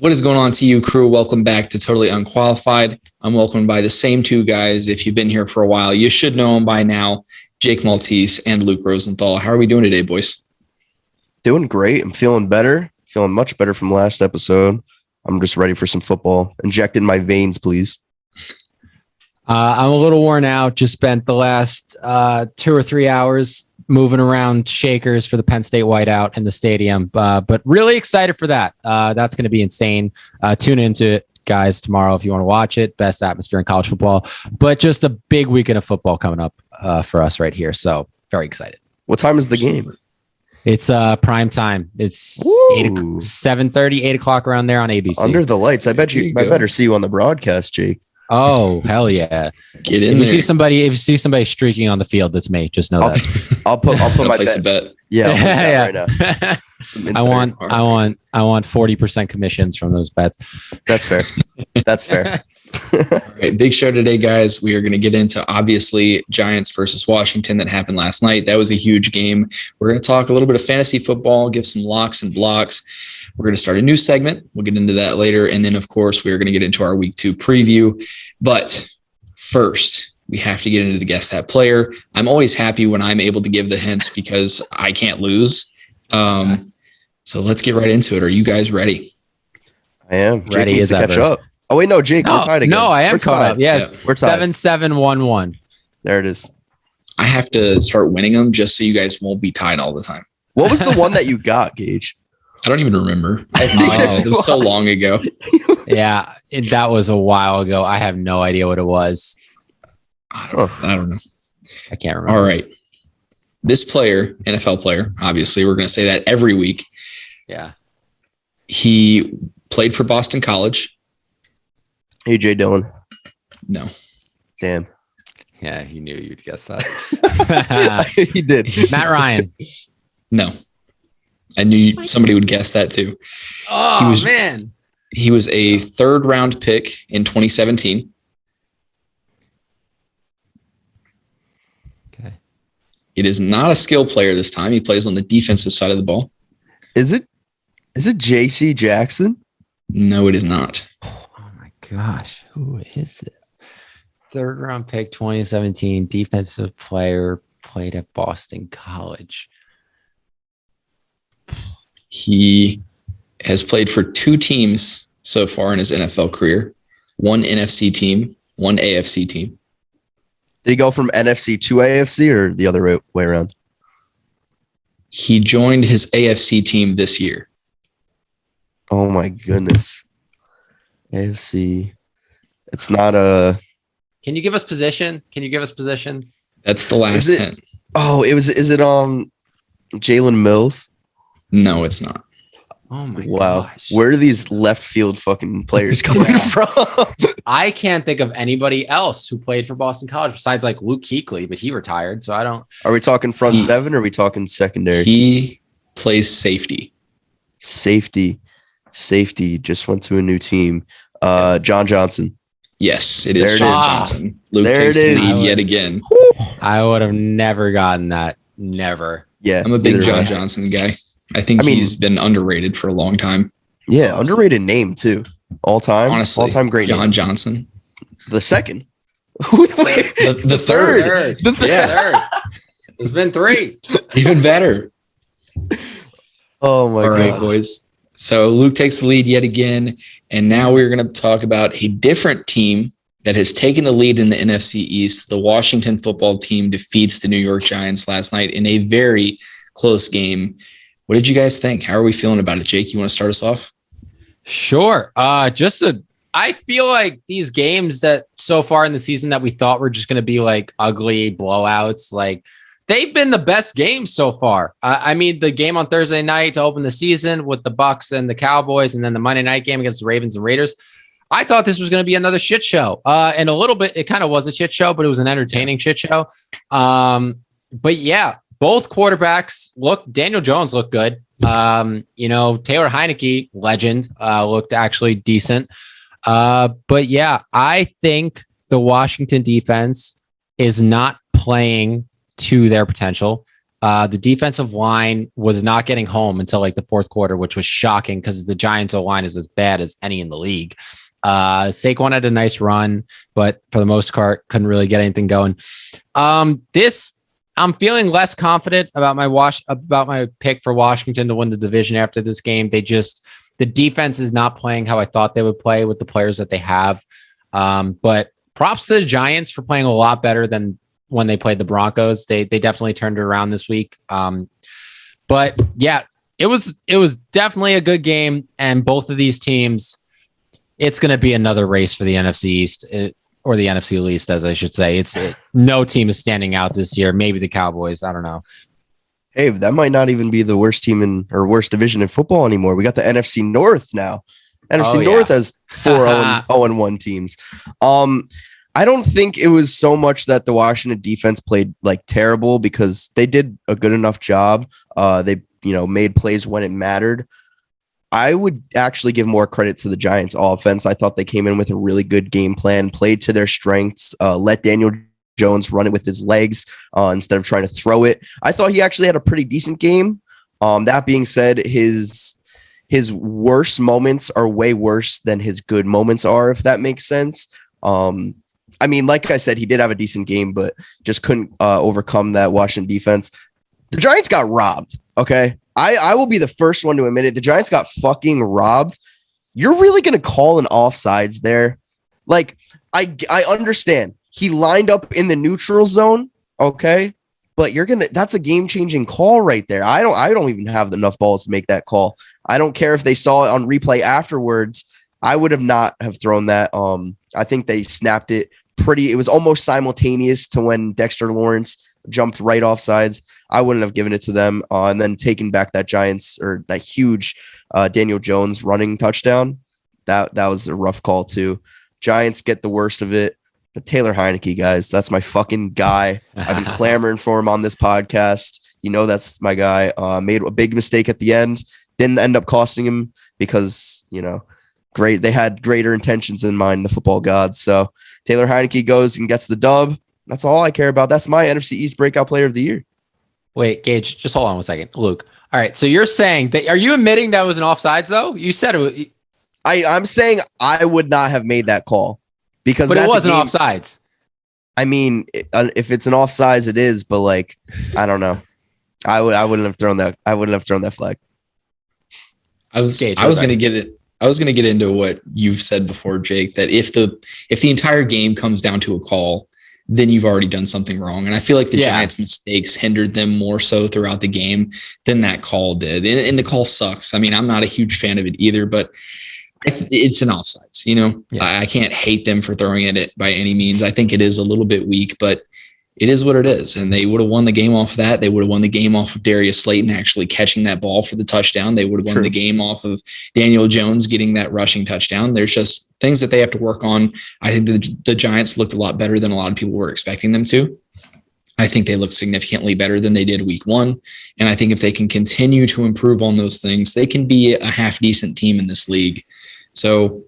What is going on, TU crew? Welcome back to Totally Unqualified. I'm welcomed by the same two guys. If you've been here for a while, you should know them by now, Jake Maltese and Luke Rosenthal. How are we doing today, boys? Doing great. I'm feeling better. Feeling much better from last episode. I'm just ready for some football. Inject in my veins, please. I'm a little worn out. Just spent the last 2 or 3 hours moving around shakers for the Penn State whiteout in the stadium. But really excited for that. That's going to be insane. Tune into it, guys, tomorrow if you want to watch it. Best atmosphere in college football. But just a big weekend of football coming up for us right here. So very excited. What time is the game? It's prime time. It's 7:30, 8 o'clock around there on ABC. Under the lights. I better see you on the broadcast, Jake. Oh, hell yeah. Get in if there. You see somebody streaking on the field, that's me. Just know that. I'll put my bet. Yeah, yeah. right now. I want 40% commissions from those bets. That's fair. That's fair. All right, big show today, guys. We are going to get into, obviously, Giants versus Washington that happened last night. That was a huge game. We're going to talk a little bit of fantasy football, give some locks and blocks. We're going to start a new segment. We'll get into that later. And then, of course, we're going to get into our week 2 preview. But first, we have to get into the Guess That Player. I'm always happy when I'm able to give the hints because I can't lose. So let's get right into it. Are you guys ready? I am. Jake Ready needs as to catch ever. up. Oh, wait, no, Jake, we're tied again. No, I am We're caught tied. up. Yes. Yeah, we're tied. 7-7-1-1. There it is. I have to start winning them just so you guys won't be tied all the time. What was the one that you got, Gage? I don't even remember. I think It was so long ago. Yeah, that was a while ago. I have no idea what it was. I don't know. I can't remember. All right. This player, NFL player, obviously, we're going to say that every week. Yeah. He played for Boston College. AJ Dillon. No. Damn. Yeah, he knew you'd guess that. He did. Matt Ryan. No. I knew somebody would guess that too. Oh, man. He was a 3rd round pick in 2017. Okay. It is not a skill player this time. He plays on the defensive side of the ball. Is it JC Jackson? No, it is not. Oh, my gosh. Who is it? 3rd round pick, 2017, defensive player, played at Boston College. He has played for 2 teams so far in his NFL career. 1 NFC team, 1 AFC team. Did he go from NFC to AFC or the other way around? He joined his AFC team this year. Oh my goodness. AFC. It's not a... Can you give us position? That's the last hint. Oh, is it Jalen Mills? No, it's not. Oh my gosh. Where are these left field fucking players coming from? I can't think of anybody else who played for Boston College besides like Luke Kuechly, but he retired, so I don't. Are we talking front 7 or are we talking secondary? He plays safety. Safety just went to a new team. John Johnson. Yes, it is John Johnson. Luke there takes it the is. lead yet again. I would have never gotten that. Never. Yeah, I'm a big John Johnson guy. I think he's been underrated for a long time. Yeah, underrated name too. All time, honestly, all-time great John name. Johnson. The second. The third. The third. There's been 3. Even better. Oh my God. All right, God. boys. So Luke takes the lead yet again. And now we're going to talk about a different team that has taken the lead in the NFC East. The Washington football team defeats the New York Giants last night in a very close game. What did you guys think? How are we feeling about it? Jake, you want to start us off? Sure. I feel like these games that so far in the season that we thought were just going to be like ugly blowouts, like they've been the best games so far. I mean, the game on Thursday night to open the season with the Bucs and the Cowboys, and then the Monday night game against the Ravens and Raiders. I thought this was going to be another shit show. And a little bit, it kind of was a shit show, but it was an entertaining shit show. But yeah, both quarterbacks Daniel Jones looked good. Taylor Heineke, legend, looked actually decent. But yeah, I think the Washington defense is not playing to their potential. The defensive line was not getting home until like the fourth quarter, which was shocking because the Giants O-line is as bad as any in the league. Saquon had a nice run, but for the most part, couldn't really get anything going. I'm feeling less confident about my pick for Washington to win the division after this game. The defense is not playing how I thought they would play with the players that they have. But props to the Giants for playing a lot better than when they played the Broncos. They definitely turned it around this week. But yeah, it was definitely a good game. And both of these teams, it's going to be another race for the NFC East. Or the NFC East, as I should say. No team is standing out this year. Maybe the Cowboys. I don't know. Hey, that might not even be the worst team worst division in football anymore. We got the NFC North now. NFC North has 4 0-1 teams. I don't think it was so much that the Washington defense played like terrible because they did a good enough job. They made plays when it mattered. I would actually give more credit to the Giants offense. I thought they came in with a really good game plan, played to their strengths, let Daniel Jones run it with his legs instead of trying to throw it. I thought he actually had a pretty decent game. That being said, his worst moments are way worse than his good moments are, if that makes sense. I mean, like I said, he did have a decent game, but just couldn't overcome that Washington defense. The Giants got robbed, okay? I will be the first one to admit it. The Giants got fucking robbed. You're really going to call an offsides there? Like, I understand. He lined up in the neutral zone, okay? But that's a game-changing call right there. I don't even have enough balls to make that call. I don't care if they saw it on replay afterwards. I would have not have thrown that. I think they snapped it it was almost simultaneous to when Dexter Lawrence jumped right off sides. I wouldn't have given it to them. And then taking back that Giants or that huge Daniel Jones running touchdown. That was a rough call too. Giants get the worst of it. But Taylor Heineke, guys, that's my fucking guy. I've been clamoring for him on this podcast. That's my guy. Made a big mistake at the end. Didn't end up costing him because, they had greater intentions in mind, the football gods. So Taylor Heineke goes and gets the dub. That's all I care about. That's my NFC East breakout player of the year. Wait, Gage, just hold on 1 second. Luke. All right. So you're saying that, are you admitting that was an offsides though? You said it was. I'm saying I would not have made that call because it wasn't offsides. I mean, if it's an offsides, it is, but like, I don't know. I wouldn't have thrown that. I wouldn't have thrown that flag. I was going to get it. I was going to get into what you've said before, Jake, that if the entire game comes down to a call, then you've already done something wrong. And I feel like the Giants' mistakes hindered them more so throughout the game than that call did. And the call sucks. I mean, I'm not a huge fan of it either, but it's an offsides, I can't hate them for throwing it by any means. I think it is a little bit weak, but it is what it is. And they would have won the game off of that. They would have won the game off of Darius Slayton actually catching that ball for the touchdown. They would have won the game off of Daniel Jones getting that rushing touchdown. There's just things that they have to work on. I think the Giants looked a lot better than a lot of people were expecting them to. I think they look significantly better than they did week 1. And I think if they can continue to improve on those things, they can be a half decent team in this league. So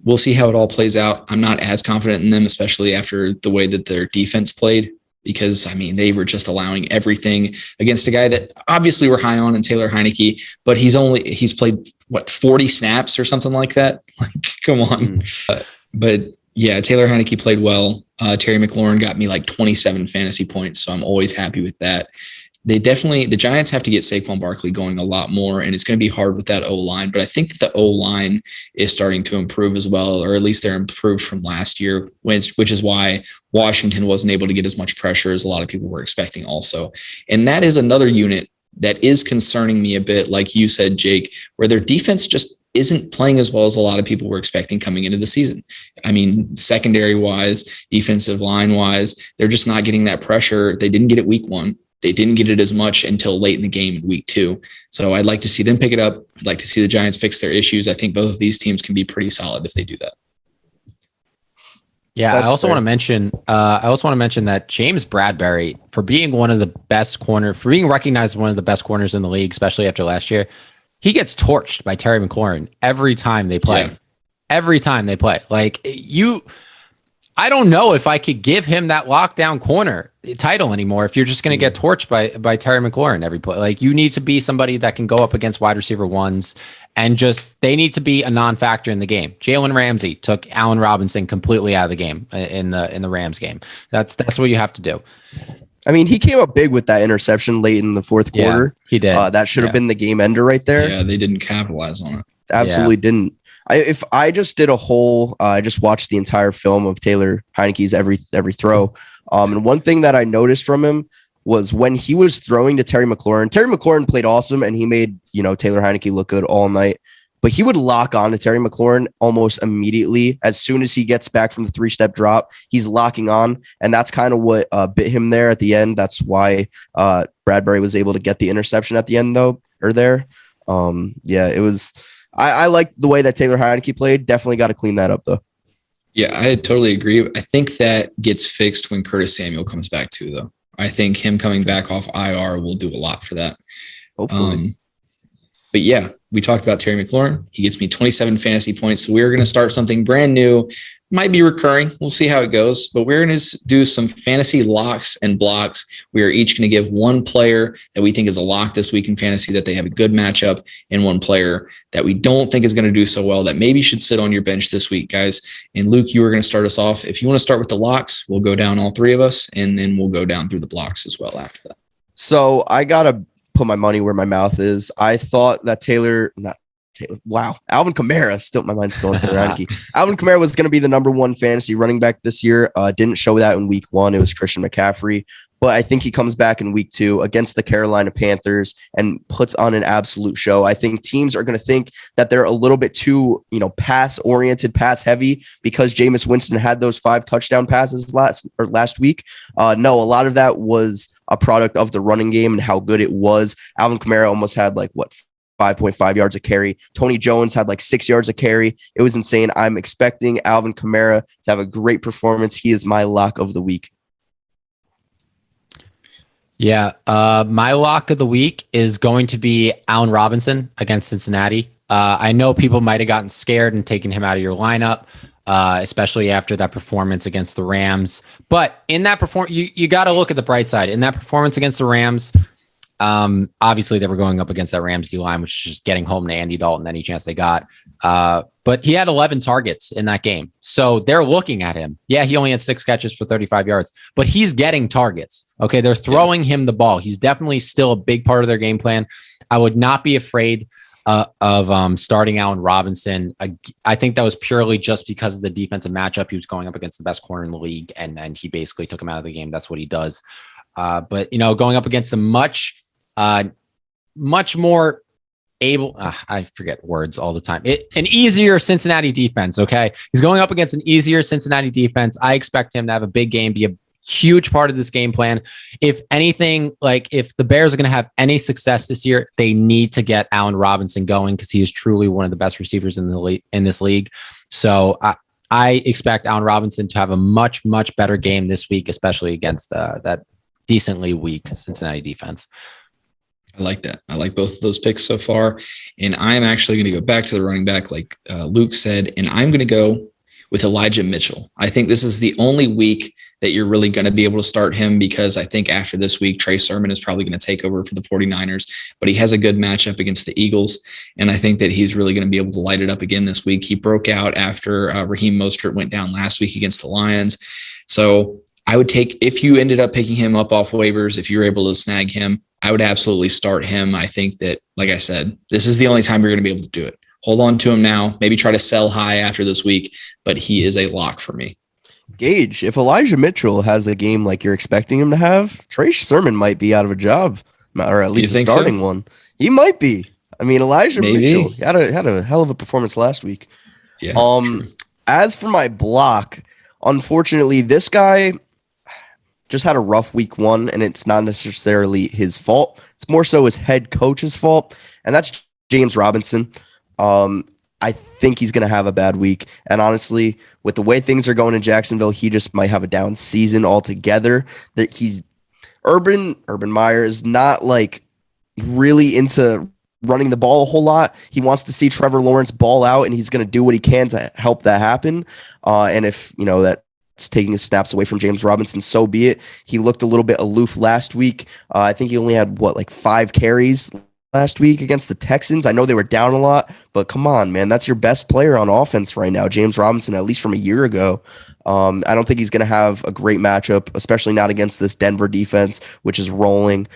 we'll see how it all plays out. I'm not as confident in them, especially after the way that their defense played, because, I mean, they were just allowing everything against a guy that obviously we're high on in Taylor Heineke, but he's played 40 snaps or something like that. Like, come on. But yeah, Taylor Heineke played well. Terry McLaurin got me like 27 fantasy points, so I'm always happy with that. The Giants have to get Saquon Barkley going a lot more, and it's going to be hard with that O-line, but I think that the O-line is starting to improve as well, or at least they're improved from last year, which is why Washington wasn't able to get as much pressure as a lot of people were expecting also. And that is another unit that is concerning me a bit, like you said, Jake, where their defense just isn't playing as well as a lot of people were expecting coming into the season. I mean, secondary wise, defensive line wise, they're just not getting that pressure. They didn't get it week 1. They didn't get it as much until late in the game in week 2. So I'd like to see them pick it up. I'd like to see the Giants fix their issues. I think both of these teams can be pretty solid if they do that. Yeah, I also want to mention that James Bradbury, for being recognized as one of the best corners in the league, especially after last year, he gets torched by Terry McLaurin every time they play. Yeah. Every time they play. Like, I don't know if I could give him that lockdown corner title anymore if you're just going to get torched by Terry McLaurin every play. Like, you need to be somebody that can go up against wide receiver ones, and just they need to be a non-factor in the game. Jalen Ramsey took Allen Robinson completely out of the game in the Rams game. That's what you have to do. I mean, he came up big with that interception late in the fourth quarter. He did. That should have been the game ender right there. Yeah, they didn't capitalize on it. Absolutely didn't. If I just did a whole, I just watched the entire film of Taylor Heineke's every throw. And one thing that I noticed from him was when he was throwing to Terry McLaurin. Terry McLaurin played awesome, and he made Taylor Heineke look good all night. But he would lock on to Terry McLaurin almost immediately. As soon as he gets back from the 3-step drop, he's locking on. And that's kind of what bit him there at the end. That's why Bradbury was able to get the interception at the end, though, or there. It was. I like the way that Taylor Heineke played. Definitely got to clean that up, though. Yeah, I totally agree. I think that gets fixed when Curtis Samuel comes back, too, though. I think him coming back off IR will do a lot for that. Hopefully. But yeah, we talked about Terry McLaurin. He gets me 27 fantasy points. So we're going to start something brand new. Might be recurring. We'll see how it goes. But we're going to do some fantasy locks and blocks. We are each going to give one player that we think is a lock this week in fantasy, that they have a good matchup, and one player that we don't think is going to do so well, that maybe should sit on your bench this week, guys. And Luke, you are going to start us off. If you want to start with the locks, we'll go down all three of us, and then we'll go down through the blocks as well after that. So I got to put my money where my mouth is. I thought that Alvin Kamara, my mind's still on Taylor Heineke. Alvin Kamara was going to be the number one fantasy running back this year. Didn't show that in week 1. It was Christian McCaffrey. But I think he comes back in week 2 against the Carolina Panthers and puts on an absolute show. I think teams are going to think that they're a little bit too, pass-oriented, pass-heavy, because Jameis Winston had those 5 touchdown passes last week. No, a lot of that was a product of the running game and how good it was. Alvin Kamara almost had 5.5 yards a carry. Tony Jones had 6 yards a carry. It was insane. I'm expecting Alvin Kamara to have a great performance. He is my lock of the week. Yeah, my lock of the week is going to be Allen Robinson against Cincinnati. I know people might have gotten scared and taken him out of your lineup, especially after that performance against the Rams. But in that performance, you got to look at the bright side. In that performance against the Rams, obviously they were going up against that Rams D line, which is just getting home to Andy Dalton any chance they got. But he had 11 targets in that game. So they're looking at him. Yeah, he only had 6 catches for 35 yards, but he's getting targets. Okay, they're throwing him the ball. He's definitely still a big part of their game plan. I would not be afraid of starting Allen Robinson. I think that was purely just because of the defensive matchup. He was going up against the best corner in the league, and he basically took him out of the game. That's what he does. But going up against a much more able, I forget words all the time. An easier Cincinnati defense. Okay. He's going up against an easier Cincinnati defense. I expect him to have a big game, be a huge part of this game plan. If anything, if the Bears are going to have any success this year, they need to get Allen Robinson going, because he is truly one of the best receivers in this league. So I expect Allen Robinson to have a much, much better game this week, especially against that decently weak Cincinnati defense. I like that. I like both of those picks so far. And I'm actually going to go back to the running back, like Luke said, and I'm going to go with Elijah Mitchell. I think this is the only week that you're really going to be able to start him, because I think after this week, Trey Sermon is probably going to take over for the 49ers, but he has a good matchup against the Eagles. And I think that he's really going to be able to light it up again this week. He broke out after Raheem Mostert went down last week against the Lions. So I would take, if you ended up picking him up off waivers, if you were able to snag him, I would absolutely start him. I think that, like I said, this is the only time you're going to be able to do it. Hold on to him now. Maybe try to sell high after this week, but he is a lock for me. Gage, if Elijah Mitchell has a game like you're expecting him to have, Trey Sermon might be out of a job, or at least a starting one. He might be. I mean, Elijah Mitchell had a hell of a performance last week. Yeah. True. As for my block, unfortunately, this guy just had a rough week 1, and it's not necessarily his fault. It's more so his head coach's fault, and that's James Robinson. I think he's going to have a bad week, and honestly, with the way things are going in Jacksonville, he just might have a down season altogether. That Urban Meyer is not really into running the ball a whole lot. He wants to see Trevor Lawrence ball out, and he's going to do what he can to help that happen. And if that taking his snaps away from James Robinson, so be it. He looked a little bit aloof last week. I think he only had 5 carries last week against the Texans. I know they were down a lot, but come on, man, that's your best player on offense right now, James Robinson, at least from a year ago. I don't think he's going to have a great matchup, especially not against this Denver defense, which is rolling.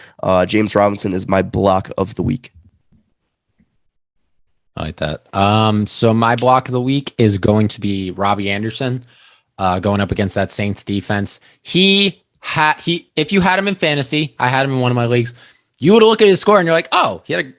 James Robinson is my block of the week. I like that. So my block of the week is going to be Robbie Anderson, going up against that Saints defense. If you had him in fantasy, I had him in one of my leagues, you would look at his score and you're like, oh, he had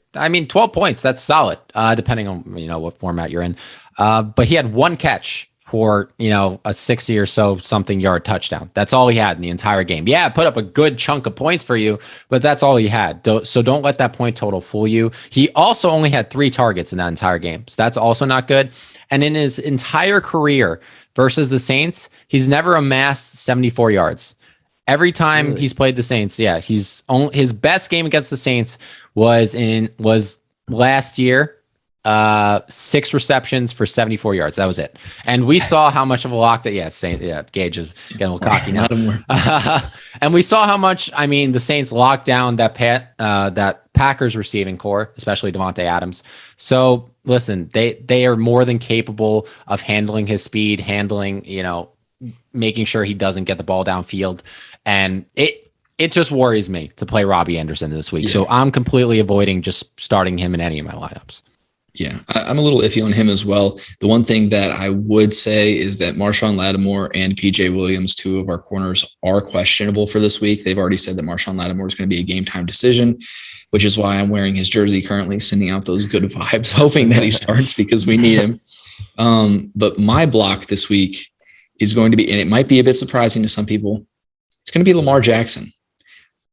12 points. That's solid, depending on, what format you're in. But he had 1 catch for, a 60 or so something yard touchdown. That's all he had in the entire game. Yeah, put up a good chunk of points for you, but that's all he had. So don't let that point total fool you. He also only had 3 targets in that entire game. So that's also not good. And in his entire career versus the Saints, he's never amassed 74 yards. Every time he's played the Saints, his best game against the Saints was last year. 6 receptions for 74 yards. That was it. And we saw how much of a lock that, Gage is getting a little cocky now. And we saw how much, the Saints locked down that Packers receiving core, especially Devontae Adams. So listen, they are more than capable of handling his speed, making sure he doesn't get the ball downfield. And it just worries me to play Robbie Anderson this week. Yeah. So I'm completely avoiding just starting him in any of my lineups. Yeah, I'm a little iffy on him as well. The one thing that I would say is that Marshawn Lattimore and PJ Williams, 2 of our corners, are questionable for this week. They've already said that Marshawn Lattimore is going to be a game time decision, which is why I'm wearing his jersey currently, sending out those good vibes, hoping that he starts because we need him. But my block this week is going to be, and it might be a bit surprising to some people, it's going to be Lamar Jackson.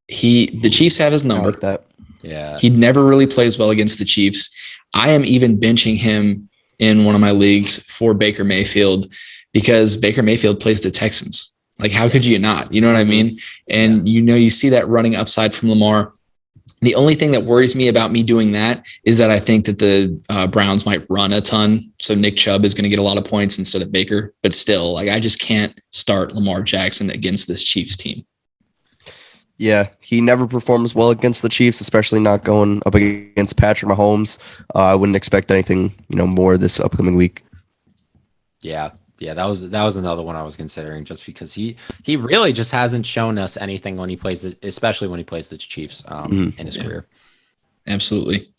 The Chiefs have his number. I like that. Yeah. He never really plays well against the Chiefs. I am even benching him in one of my leagues for Baker Mayfield because Baker Mayfield plays the Texans. Like, how could you not? You know what I mean? And, you see that running upside from Lamar. The only thing that worries me about me doing that is that I think that the Browns might run a ton. So Nick Chubb is going to get a lot of points instead of Baker. But still, I just can't start Lamar Jackson against this Chiefs team. Yeah, he never performs well against the Chiefs, especially not going up against Patrick Mahomes. I wouldn't expect anything, more this upcoming week. Yeah, that was another one I was considering, just because he really just hasn't shown us anything when he plays, especially when he plays the Chiefs in his career. Absolutely.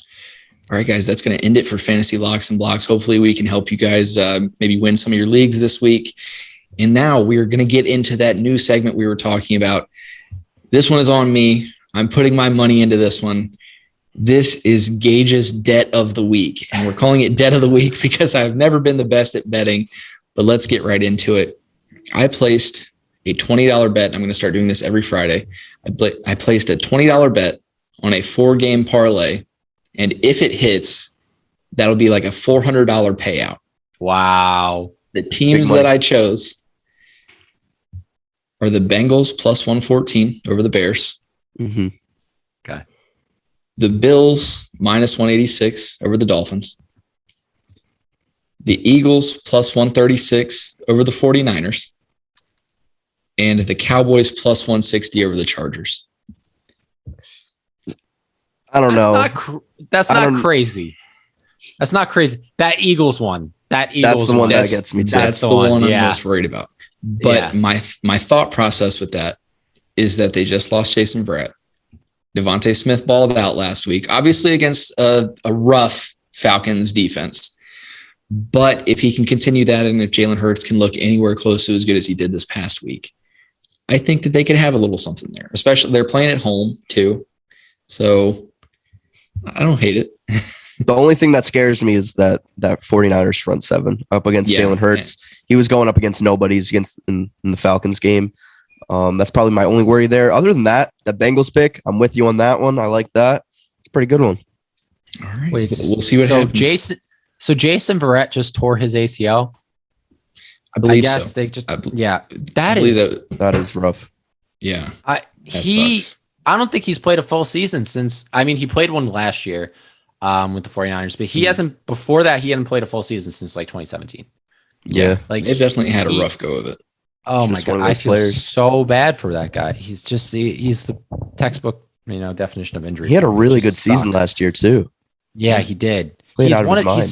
All right, guys, that's going to end it for Fantasy Locks and Blocks. Hopefully, we can help you guys maybe win some of your leagues this week. And now we are going to get into that new segment we were talking about. This one is on me. I'm putting my money into this one. This is Gage's Debt of the Week. And we're calling it Debt of the Week because I've never been the best at betting. But let's get right into it. I placed a $20 bet. I'm going to start doing this every Friday. I placed a $20 bet on a 4-game parlay. And if it hits, that'll be like a $400 payout. Wow. The teams that I chose are the Bengals plus 114 over the Bears. Mm-hmm. Okay. The Bills minus 186 over the Dolphins. The Eagles plus 136 over the 49ers. And the Cowboys plus 160 over the Chargers. I don't know. That's not crazy. That's not crazy. That Eagles one. That's the one that gets me too. That's the one I'm most worried about. But my thought process with that is that they just lost Jason Verrett. Devontae Smith balled out last week, obviously against a rough Falcons defense. But if he can continue that, and if Jalen Hurts can look anywhere close to as good as he did this past week, I think that they could have a little something there. Especially they're playing at home too. So I don't hate it. The only thing that scares me is that 49ers front 7 up against Jalen Hurts. Yeah. He was going up against nobodies in the Falcons game. That's probably my only worry there. Other than that Bengals pick, I'm with you on that one. I like that. It's a pretty good one. All right. We'll see what happens. Jason Verrett just tore his ACL. I believe so. They just that is rough. Yeah. Sucks. I don't think he's played a full season since he played one last year with the 49ers, but he hasn't played a full season since like 2017. Yeah. Like they've definitely had a rough go of it. Oh my Just one God. of I those feel players. so bad for that guy. He's the textbook, definition of injury. He had a prone. He really just good season sucks. last year too. Yeah, he did. Played He's out of one his of mind.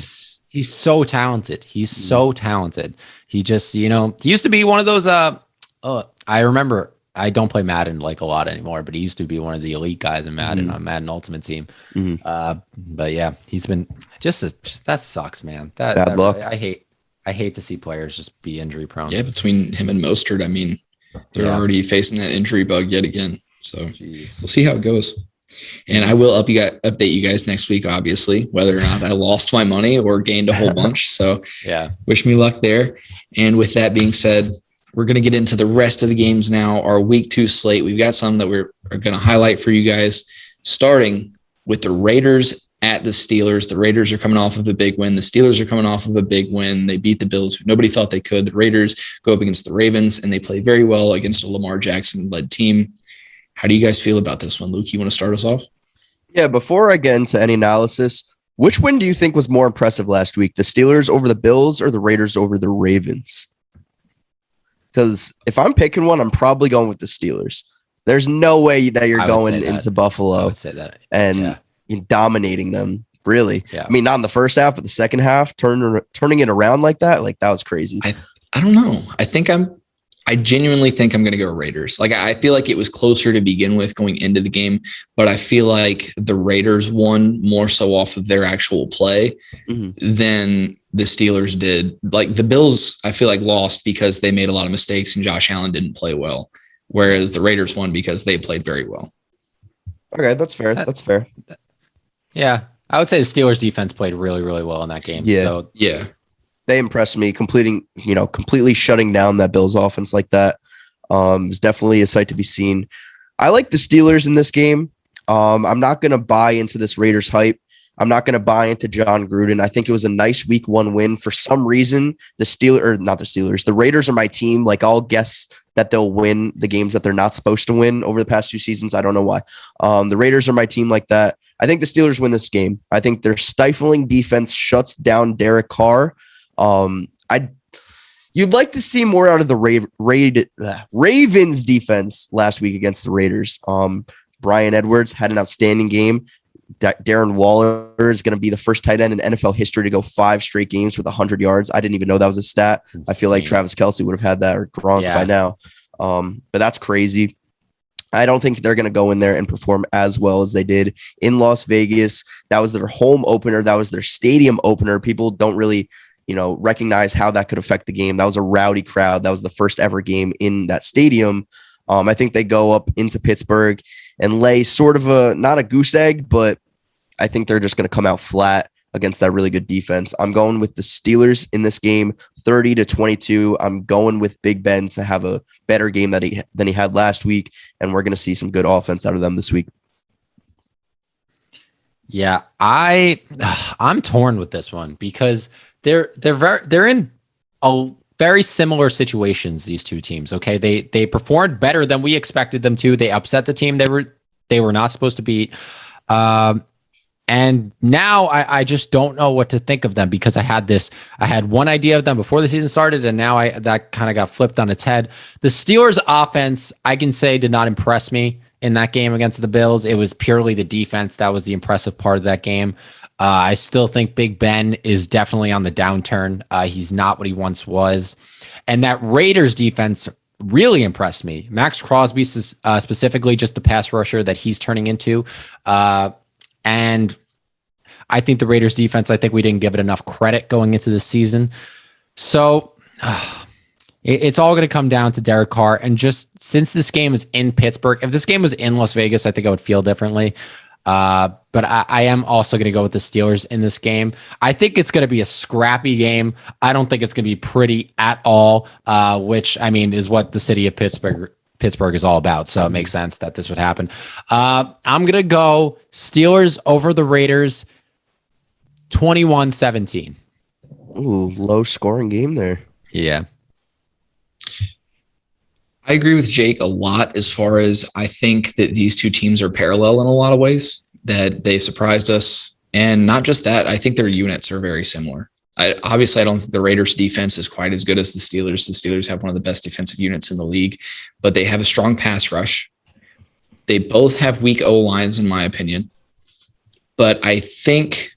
he's so talented. He's so talented. He just, he used to be one of those I remember I don't play Madden like a lot anymore, but he used to be one of the elite guys in Madden on Madden Ultimate Team. But yeah, he's been just that sucks, man. Bad luck. I hate to see players just be injury prone. Yeah, between him and Mostert, I mean, they're already facing that injury bug yet again. So we'll see how it goes. And I will update you guys next week, obviously, whether or not I lost my money or gained a whole bunch. So yeah, wish me luck there. And with that being said, we're going to get into the rest of the games now, our week 2 slate. We've got some that we're going to highlight for you guys, starting with the Raiders at the Steelers. The Raiders are coming off of a big win. The Steelers are coming off of a big win. They beat the Bills, who nobody thought they could. The Raiders go up against the Ravens, and they play very well against a Lamar Jackson-led team. How do you guys feel about this one? Luke, you want to start us off? Yeah, before I get into any analysis, which win do you think was more impressive last week? The Steelers over the Bills or the Raiders over the Ravens? Because if I'm picking one, I'm probably going with the Steelers. There's no way that you're going into Buffalo I would say that. and dominating them, really. Yeah. I mean, not in the first half, but the second half, turning it around like that was crazy. I don't know. I genuinely think I'm going to go Raiders. Like, I feel like it was closer to begin with going into the game, but I feel like the Raiders won more so off of their actual play than the Steelers did. Like, the Bills, I feel like, lost because they made a lot of mistakes and Josh Allen didn't play well, whereas the Raiders won because they played very well. Okay, that's fair. That's fair. Yeah, I would say the Steelers defense played really, really well in that game. Yeah. So, Yeah. They impressed me, completely shutting down that Bills offense like that. It's definitely a sight to be seen. I like the Steelers in this game. I'm not going to buy into this Raiders hype. I'm not going to buy into John Gruden. I think it was a nice week 1 win. For some reason, the Raiders are my team. Like, I'll guess that they'll win the games that they're not supposed to win over the past 2 seasons. I don't know why. The Raiders are my team like that. I think the Steelers win this game. I think their stifling defense shuts down Derek Carr. You'd like to see more out of the Ravens defense last week against the Raiders. Brian Edwards had an outstanding game. Darren Waller is going to be the first tight end in NFL history to go 5 straight games with 100 yards. I didn't even know that was a stat. I feel like Travis Kelce would have had that, or Gronk by now. But that's crazy. I don't think they're going to go in there and perform as well as they did in Las Vegas. That was their home opener. That was their stadium opener. People don't really recognize how that could affect the game. That was a rowdy crowd. That was the first ever game in that stadium. I think they go up into Pittsburgh and lay sort of not a goose egg, but I think they're just going to come out flat against that really good defense. I'm going with the Steelers in this game, 30-22. I'm going with Big Ben to have a better game than he had last week, and we're going to see some good offense out of them this week. Yeah, I'm torn with this one because they're in a very similar situations, these two teams. Okay, they performed better than we expected them to. They upset the team they were not supposed to beat. And now I just don't know what to think of them because I had one idea of them before the season started, and now that kind of got flipped on its head. The Steelers offense, I can say, did not impress me in that game against the Bills. It was purely the defense that was the impressive part of that game. I still think Big Ben is definitely on the downturn. He's not what he once was. And that Raiders defense really impressed me. Max Crosby, specifically, just the pass rusher that he's turning into. And I think the Raiders defense, I think we didn't give it enough credit going into the season. So it's all going to come down to Derek Carr. And just since this game is in Pittsburgh, if this game was in Las Vegas, I think I would feel differently. But I am also going to go with the Steelers in this game. I think it's going to be a scrappy game. I don't think it's going to be pretty at all, which, I mean, is what the city of Pittsburgh is all about. So it makes sense that this would happen. I'm going to go Steelers over the Raiders 21-17. Ooh, low scoring game there. Yeah. I agree with Jake a lot as far as I think that these two teams are parallel in a lot of ways, that they surprised us. And not just that, I think their units are very similar. Obviously, I don't think the Raiders defense is quite as good as the Steelers. The Steelers have one of the best defensive units in the league, but they have a strong pass rush. They both have weak O-lines, in my opinion. But I think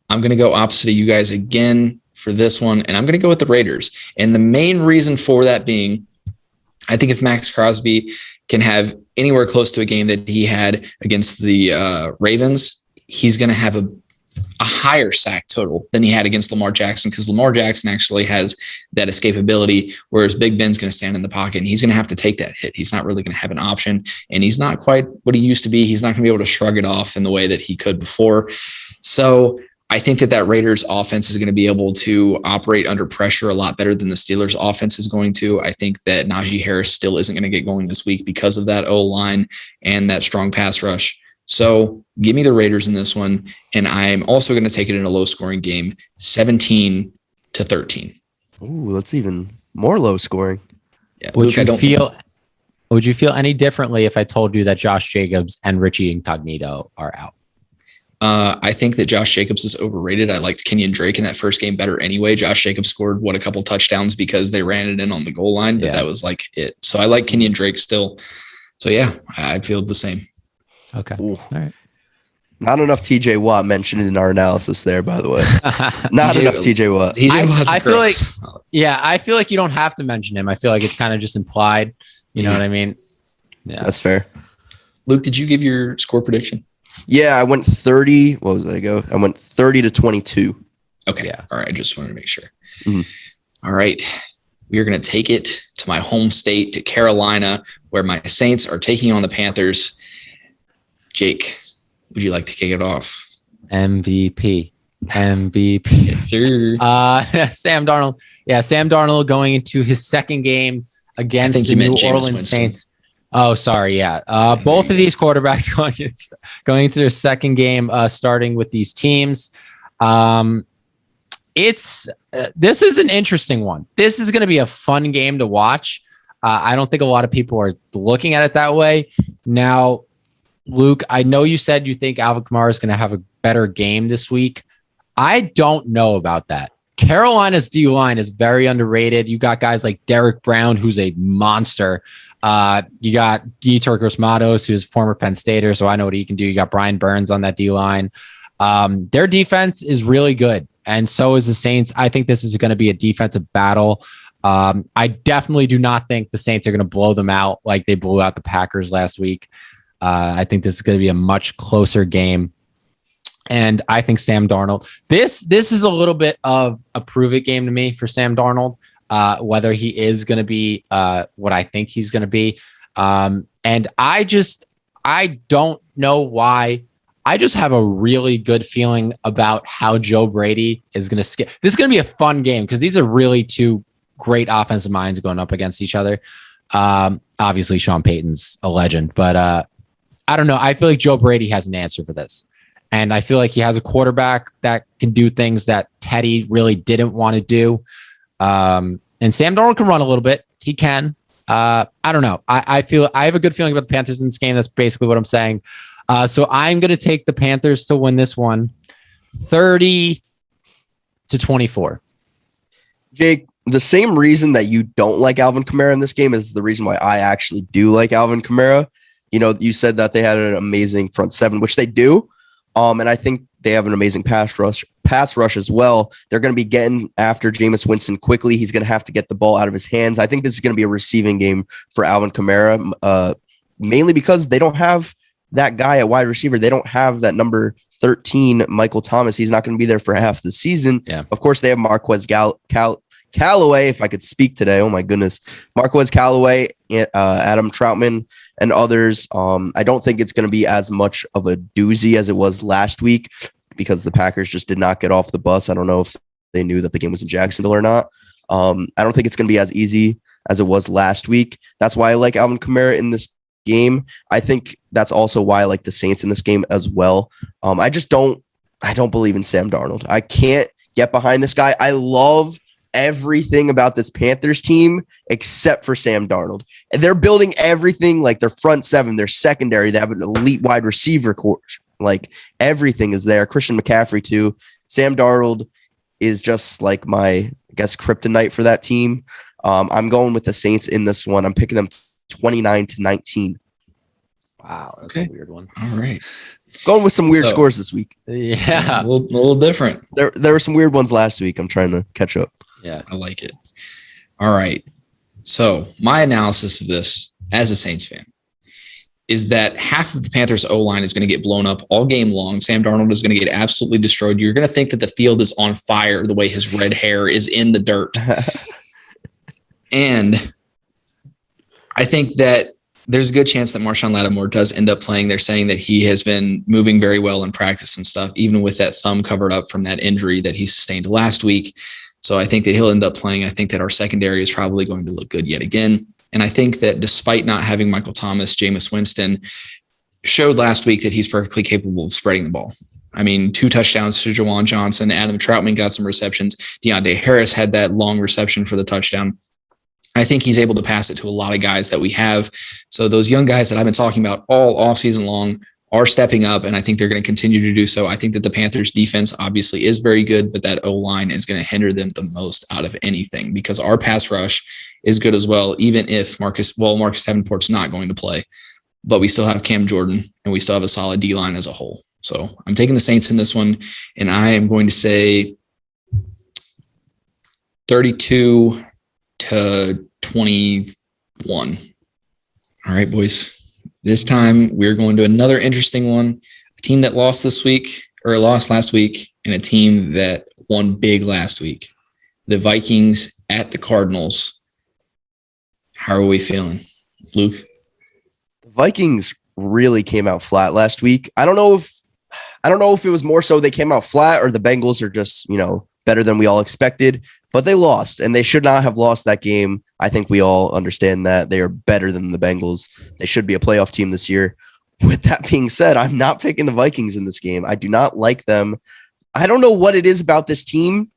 I'm going to go opposite of you guys again for this one, and I'm going to go with the Raiders. And the main reason for that being, I think if Max Crosby can have anywhere close to a game that he had against the Ravens, he's going to have a higher sack total than he had against Lamar Jackson, because Lamar Jackson actually has that escapability, whereas Big Ben's going to stand in the pocket and he's going to have to take that hit. He's not really going to have an option, and he's not quite what he used to be. He's not going to be able to shrug it off in the way that he could before. So I think that Raiders offense is going to be able to operate under pressure a lot better than the Steelers offense is going to. I think that Najee Harris still isn't going to get going this week because of that O-line and that strong pass rush. So give me the Raiders in this one. And I'm also going to take it in a low scoring game, 17-13. Ooh, that's even more low scoring. Yeah, would you feel any differently if I told you that Josh Jacobs and Richie Incognito are out? I think that Josh Jacobs is overrated. I liked Kenyon Drake in that first game better anyway. Josh Jacobs scored a couple touchdowns because they ran it in on the goal line, but that was like it. So I like Kenyon Drake still. So yeah, I feel the same. Okay. Ooh. All right. Not enough TJ Watt mentioned in our analysis there, by the way. Not enough TJ Watt. I feel like, I feel like you don't have to mention him. I feel like it's kind of just implied. You know what I mean? Yeah. That's fair. Luke, did you give your score prediction? Yeah, I went 30. What was I go? I went 30-22. Okay. Yeah. All right. I just wanted to make sure. Mm-hmm. All right. We are going to take it to my home state, to Carolina, where my Saints are taking on the Panthers. Jake, would you like to kick it off? MVP. Yes, sir. Sam Darnold. Yeah, Sam Darnold going into his second game against the New Orleans Saints. Oh, sorry. Yeah. Both of these quarterbacks going into their second game, starting with these teams. This is an interesting one. This is going to be a fun game to watch. I don't think a lot of people are looking at it that way. Now, Luke, I know you said you think Alvin Kamara is going to have a better game this week. I don't know about that. Carolina's D-line is very underrated. You got guys like Derek Brown, who's a monster. You got Guy Turcos-Matos, who's former Penn Stater, so I know what he can do. You got Brian Burns on that D-line. Their defense is really good, and so is the Saints. I think this is going to be a defensive battle. I definitely do not think the Saints are going to blow them out like they blew out the Packers last week. I think this is going to be a much closer game. And I think Sam Darnold, this is a little bit of a prove it game to me for Sam Darnold, whether he is going to be what I think he's going to be. And I don't know why. I just have a really good feeling about how Joe Brady is going to skip. This is going to be a fun game because these are really two great offensive minds going up against each other. Obviously, Sean Payton's a legend, but I don't know. I feel like Joe Brady has an answer for this. And I feel like he has a quarterback that can do things that Teddy really didn't want to do. And Sam Darnold can run a little bit. He can. I don't know. I have a good feeling about the Panthers in this game. That's basically what I'm saying. So I'm going to take the Panthers to win this one 30-24. Jake, the same reason that you don't like Alvin Kamara in this game is the reason why I actually do like Alvin Kamara. You know, you said that they had an amazing front seven, which they do. And I think they have an amazing pass rush as well. They're going to be getting after Jameis Winston quickly. He's going to have to get the ball out of his hands. I think this is going to be a receiving game for Alvin Kamara, mainly because they don't have that guy at wide receiver. They don't have that number 13, Michael Thomas. He's not going to be there for half the season. Yeah. Of course, they have Marquez Callaway, if I could speak today. Oh, my goodness. Marquez Callaway, Adam Troutman, and others. I don't think it's going to be as much of a doozy as it was last week because the Packers just did not get off the bus. I don't know if they knew that the game was in Jacksonville or not. I don't think it's going to be as easy as it was last week. That's why I like Alvin Kamara in this game. I think that's also why I like the Saints in this game as well. I don't believe in Sam Darnold. I can't get behind this guy. I love everything about this Panthers team except for Sam Darnold. And they're building everything, like their front seven, their secondary. They have an elite wide receiver course. Like everything is there. Christian McCaffrey too. Sam Darnold is just like my, I guess, kryptonite for that team. I'm going with the Saints in this one. I'm picking them 29-19. Wow, that's a weird one. All right. Going with some weird scores this week. Yeah. A little different. There were some weird ones last week. I'm trying to catch up. Yeah. I like it. All right. So my analysis of this as a Saints fan is that half of the Panthers O-line is going to get blown up all game long. Sam Darnold is going to get absolutely destroyed. You're going to think that the field is on fire the way his red hair is in the dirt. And I think that there's a good chance that Marshawn Lattimore does end up playing. They're saying that he has been moving very well in practice and stuff, even with that thumb covered up from that injury that he sustained last week. So I think that he'll end up playing. I think that our secondary is probably going to look good yet again. And I think that despite not having Michael Thomas, Jameis Winston showed last week that he's perfectly capable of spreading the ball. I mean, 2 touchdowns to Jawan Johnson. Adam Troutman got some receptions. Deontay Harris had that long reception for the touchdown. I think he's able to pass it to a lot of guys that we have. So those young guys that I've been talking about all offseason long are stepping up, and I think they're going to continue to do so. I think that the Panthers defense obviously is very good, but that O-line is going to hinder them the most out of anything because our pass rush is good as well, even if Marcus Davenport's not going to play. But we still have Cam Jordan, and we still have a solid D-line as a whole. So I'm taking the Saints in this one, and I am going to say 32-21. All right, boys. This time we're going to another interesting one. A team that lost last week, and a team that won big last week. The Vikings at the Cardinals. How are we feeling, Luke? The Vikings really came out flat last week. I don't know if it was more so they came out flat or the Bengals are just, better than we all expected, but they lost and they should not have lost that game. I think we all understand that they are better than the Bengals. They should be a playoff team this year. With that being said, I'm not picking the Vikings in this game. I do not like them. I don't know what it is about this team.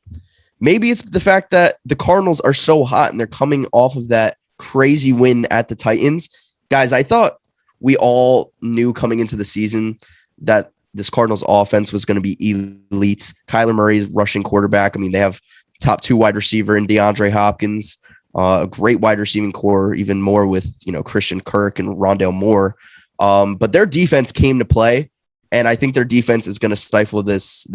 Maybe it's the fact that the Cardinals are so hot and they're coming off of that crazy win at the Titans. Guys, I thought we all knew coming into the season that this Cardinals offense was going to be elite. Kyler Murray's rushing quarterback. I mean, they have top 2 wide receiver in DeAndre Hopkins, a great wide receiving core, even more with, Christian Kirk and Rondale Moore. But their defense came to play. And I think their defense is going to stifle this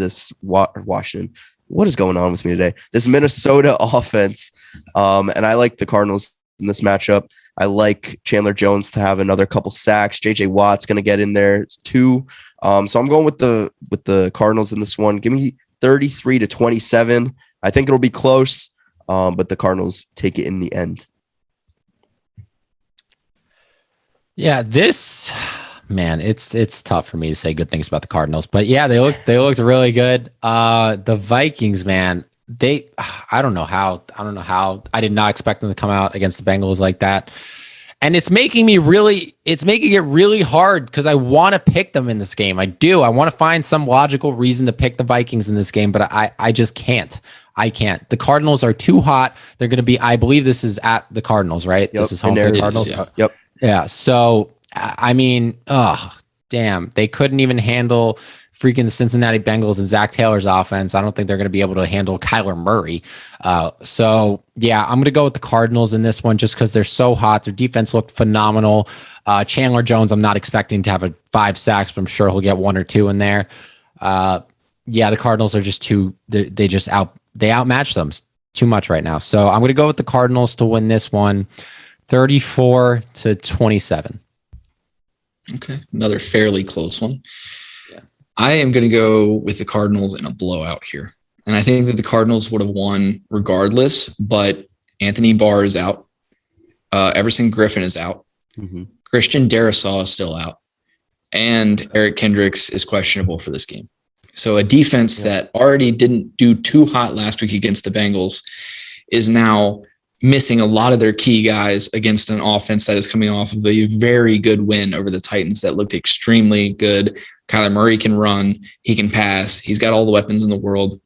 Washington. What is going on with me today? This Minnesota offense. And I like the Cardinals in this matchup. I like Chandler Jones to have another couple sacks. JJ Watt's going to get in there too. So I'm going with the Cardinals in this one. Give me 33-27. I think it'll be close, but the Cardinals take it in the end. Yeah, this man, it's tough for me to say good things about the Cardinals, but yeah, they looked really good. The Vikings, man, I don't know how I did not expect them to come out against the Bengals like that. And it's making it really hard because I want to pick them in this game. I do. I want to find some logical reason to pick the Vikings in this game, but I just can't. I can't. The Cardinals are too hot. They're going to be, I believe this is at the Cardinals, right? Yep. This is home for the Cardinals. Yeah. Yep. Yeah. So, I mean, damn. They couldn't even handle freaking the Cincinnati Bengals and Zach Taylor's offense. I don't think they're going to be able to handle Kyler Murray. So yeah, I'm going to go with the Cardinals in this one just because they're so hot. Their defense looked phenomenal. Chandler Jones, I'm not expecting to have 5 sacks, but I'm sure he'll get 1 or 2 in there. Yeah, the Cardinals are just they outmatch them too much right now. So I'm going to go with the Cardinals to win this one, 34-27. Okay, another fairly close one. I am going to go with the Cardinals in a blowout here. And I think that the Cardinals would have won regardless, but Anthony Barr is out. Everson Griffin is out. Mm-hmm. Christian Darrisaw is still out. And Eric Kendricks is questionable for this game. So a defense that already didn't do too hot last week against the Bengals is now missing a lot of their key guys against an offense that is coming off of a very good win over the Titans that looked extremely good. Kyler Murray can run. He can pass. He's got all the weapons in the world.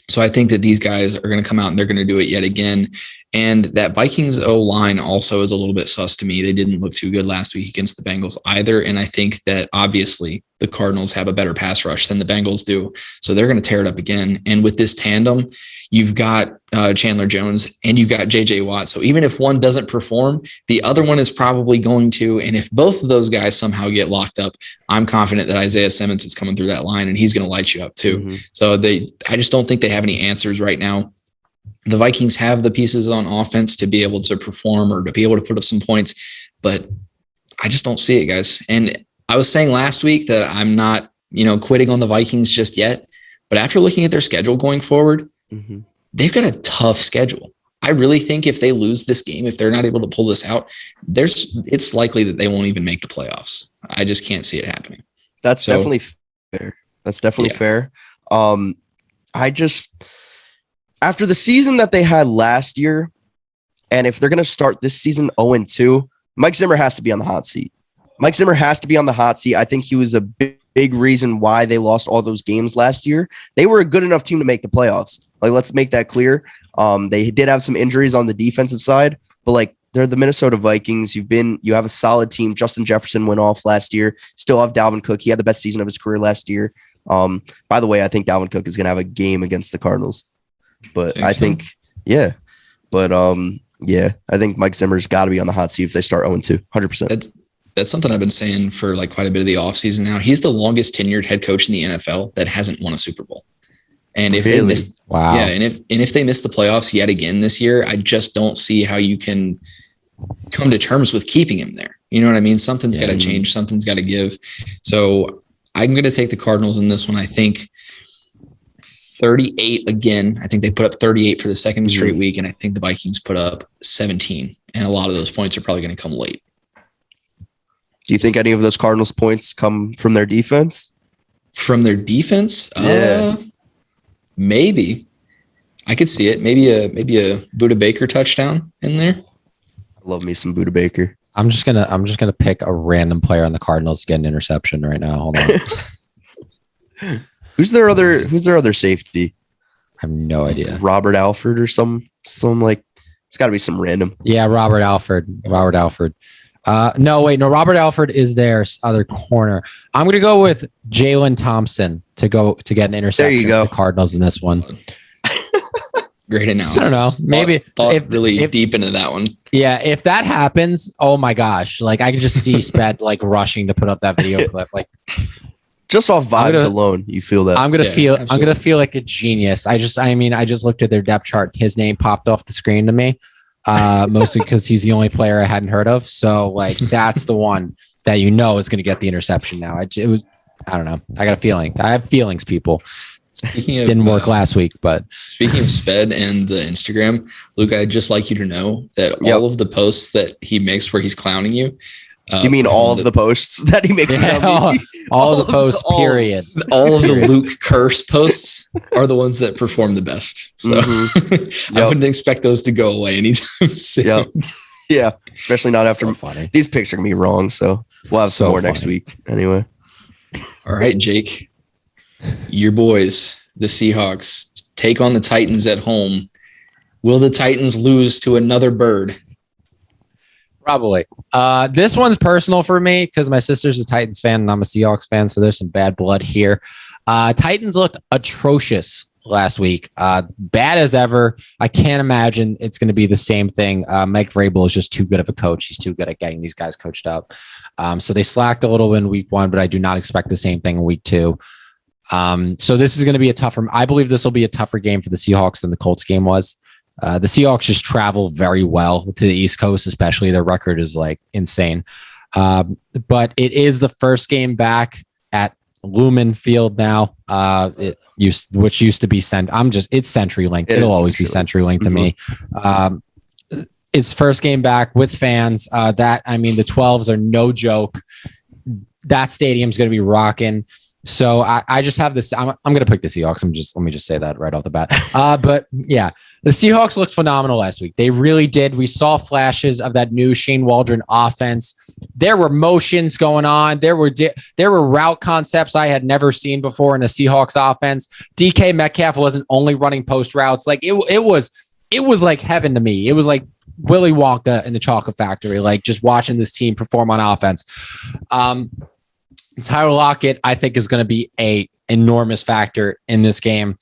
So I think that these guys are going to come out and they're going to do it yet again. And that Vikings O-line also is a little bit sus to me. They didn't look too good last week against the Bengals either. And I think that obviously the Cardinals have a better pass rush than the Bengals do. So they're going to tear it up again. And with this tandem, you've got Chandler Jones and you've got JJ Watt. So even if one doesn't perform, the other one is probably going to. And if both of those guys somehow get locked up, I'm confident that Isaiah Simmons is coming through that line and he's going to light you up too. Mm-hmm. So I just don't think they have any answers right now. The Vikings have the pieces on offense to be able to perform or to be able to put up some points, but I just don't see it, guys. And I was saying last week that I'm not, quitting on the Vikings just yet, but after looking at their schedule going forward, they've got a tough schedule. I really think if they lose this game, if they're not able to pull this out, it's likely that they won't even make the playoffs. I just can't see it happening. That's definitely fair. That's definitely fair. After the season that they had last year, and if they're going to start this season 0-2, Mike Zimmer has to be on the hot seat. Mike Zimmer has to be on the hot seat. I think he was a big reason why they lost all those games last year. They were a good enough team to make the playoffs. Let's make that clear. They did have some injuries on the defensive side, but they're the Minnesota Vikings. You have a solid team. Justin Jefferson went off last year. Still have Dalvin Cook. He had the best season of his career last year. By the way, I think Dalvin Cook is going to have a game against the Cardinals. But I think I think Mike Zimmer's got to be on the hot seat if they start 0-2, 100%. That's something I've been saying for quite a bit of the offseason now. He's the longest tenured head coach in the NFL that hasn't won a Super Bowl. And if they missed, and if they miss the playoffs yet again this year, I just don't see how you can come to terms with keeping him there. You know what I mean? Something's got to change. Something's got to give. So I'm going to take the Cardinals in this one. I think 38 again. I think they put up 38 for the second straight week, and I think the Vikings put up 17. And a lot of those points are probably going to come late. Do you think any of those Cardinals points come from their defense? From their defense? Maybe. I could see it. Maybe a Budda Baker touchdown in there. I love me some Budda Baker. I'm just gonna pick a random player on the Cardinals to get an interception right now. Hold on. Who's their other safety? I have no idea. Robert Alford or some it's got to be some random. Yeah, Robert Alford. No, Robert Alford is their other corner. I'm going to go with Jalen Thompson to get an interception. There you go. For the Cardinals in this one. Great analysis. I don't know. Maybe thought really deep into that one. Yeah, if that happens, oh my gosh! I can just see Sped rushing to put up that video clip. Just off vibes alone, you feel that. Absolutely. I'm gonna feel like a genius. I just looked at their depth chart. His name popped off the screen to me, mostly because he's the only player I hadn't heard of. So that's the one that is going to get the interception now. I don't know. I got a feeling. I have feelings, people. Speaking of, didn't work last week, but speaking of Sped and the Instagram, Luke, I'd just like you to know that all of the posts that he makes where he's clowning you. You mean all of the posts that he makes? All of the posts, period. All of the Luke curse posts are the ones that perform the best. So I wouldn't expect those to go away anytime soon. Yeah, especially not after funny. These picks are going to be wrong. So we'll have some more next week anyway. All right, Jake. Your boys, the Seahawks, take on the Titans at home. Will the Titans lose to another bird? Probably. This one's personal for me because my sister's a Titans fan and I'm a Seahawks fan, so there's some bad blood here. Titans looked atrocious last week. Bad as ever. I can't imagine it's going to be the same thing. Mike Vrabel is just too good of a coach. He's too good at getting these guys coached up. So they slacked a little in week 1, but I do not expect the same thing in week 2. So this is going to be I believe this will be a tougher game for the Seahawks than the Colts game was. The Seahawks just travel very well to the East Coast, especially. Their record is insane. But it is the first game back at Lumen Field now, which used to be it's CenturyLink. It'll always be CenturyLink to me. It's first game back with fans. The 12s are no joke. That stadium's going to be rocking. So I just have this. I'm going to pick the Seahawks. Let me just say that right off the bat. But yeah, the Seahawks looked phenomenal last week. They really did. We saw flashes of that new Shane Waldron offense. There were motions going on. There were route concepts I had never seen before in a Seahawks offense. DK Metcalf wasn't only running post routes. It was it was like heaven to me. It was like Willy Wonka in the Chocolate Factory, like just watching this team perform on offense. Tyler Lockett, I think, is going to be a enormous factor in this game,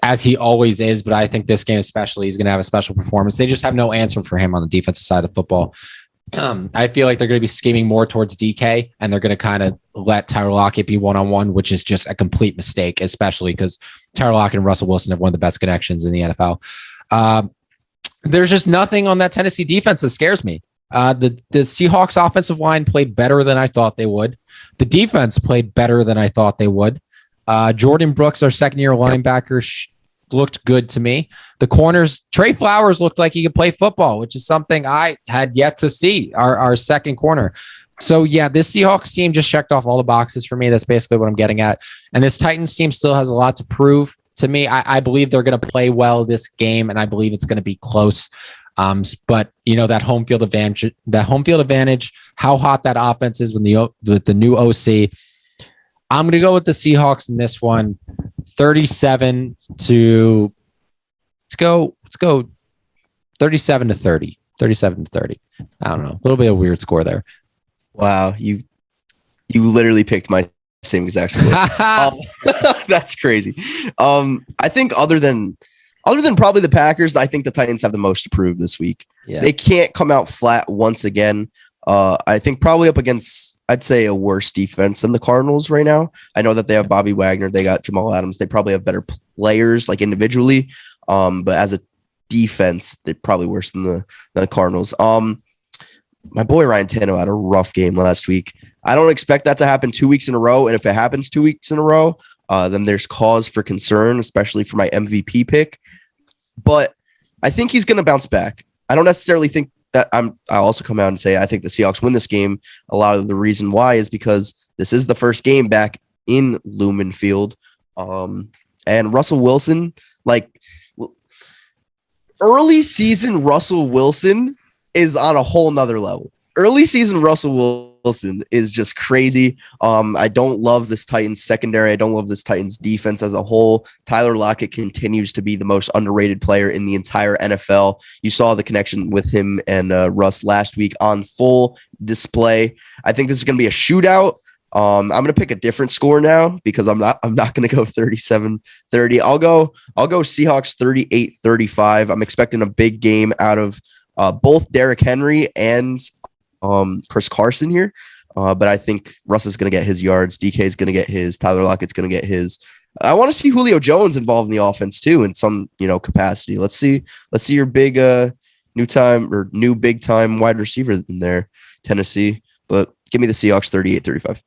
as he always is. But I think this game especially, he's going to have a special performance. They just have no answer for him on the defensive side of football. I feel like they're going to be scheming more towards DK, and they're going to kind of let Tyler Lockett be one-on-one, which is just a complete mistake, especially because Tyler Lockett and Russell Wilson have one of the best connections in the NFL. There's just nothing on that Tennessee defense that scares me. The Seahawks offensive line played better than I thought they would. The defense played better than I thought they would. Jordan Brooks, our second-year linebacker, looked good to me. The corners, Trey Flowers looked like he could play football, which is something I had yet to see, our second corner. So, yeah, this Seahawks team just checked off all the boxes for me. That's basically what I'm getting at. And this Titans team still has a lot to prove to me. I believe they're going to play well this game, and I believe it's going to be close. But, that home field advantage, how hot that offense is with the new OC. I'm going to go with the Seahawks in this one. 37 to let's go 37 to 30. 37 to 30. I don't know. A little bit of a weird score there. Wow, you literally picked my same exact score. That's crazy. I think other than probably the Packers, I think the Titans have the most to prove this week. Yeah. They can't come out flat once again. I think probably up against, I'd say, a worse defense than the Cardinals right now. I know that they have Bobby Wagner. They got Jamal Adams. They probably have better players, like individually. But as a defense, they're probably worse than the Cardinals. My boy Ryan Tannehill had a rough game last week. I don't expect that to happen 2 weeks in a row. And if it happens 2 weeks in a row, then there's cause for concern, especially for my MVP pick. But I think he's going to bounce back. I don't necessarily think that I'll also come out and say I think the Seahawks win this game. A lot of the reason why is because this is the first game back in Lumen Field. And Russell Wilson, like early season Russell Wilson is on a whole nother level. Early season Russell Wilson is just crazy. I don't love this Titans secondary. I don't love this Titans defense as a whole. Tyler Lockett continues to be the most underrated player in the entire NFL. You saw the connection with him and Russ last week on full display. I think this is going to be a shootout. I'm going to pick a different score now because I'm not going to go 37-30. I'll go Seahawks 38-35. I'm expecting a big game out of both Derrick Henry and Chris Carson here. But I think Russ is going to get his yards. DK is going to get his. Tyler Lockett's going to get his. I want to see Julio Jones involved in the offense too in some, capacity. Let's see your big new big time wide receiver in there, Tennessee. But give me the Seahawks 38-35.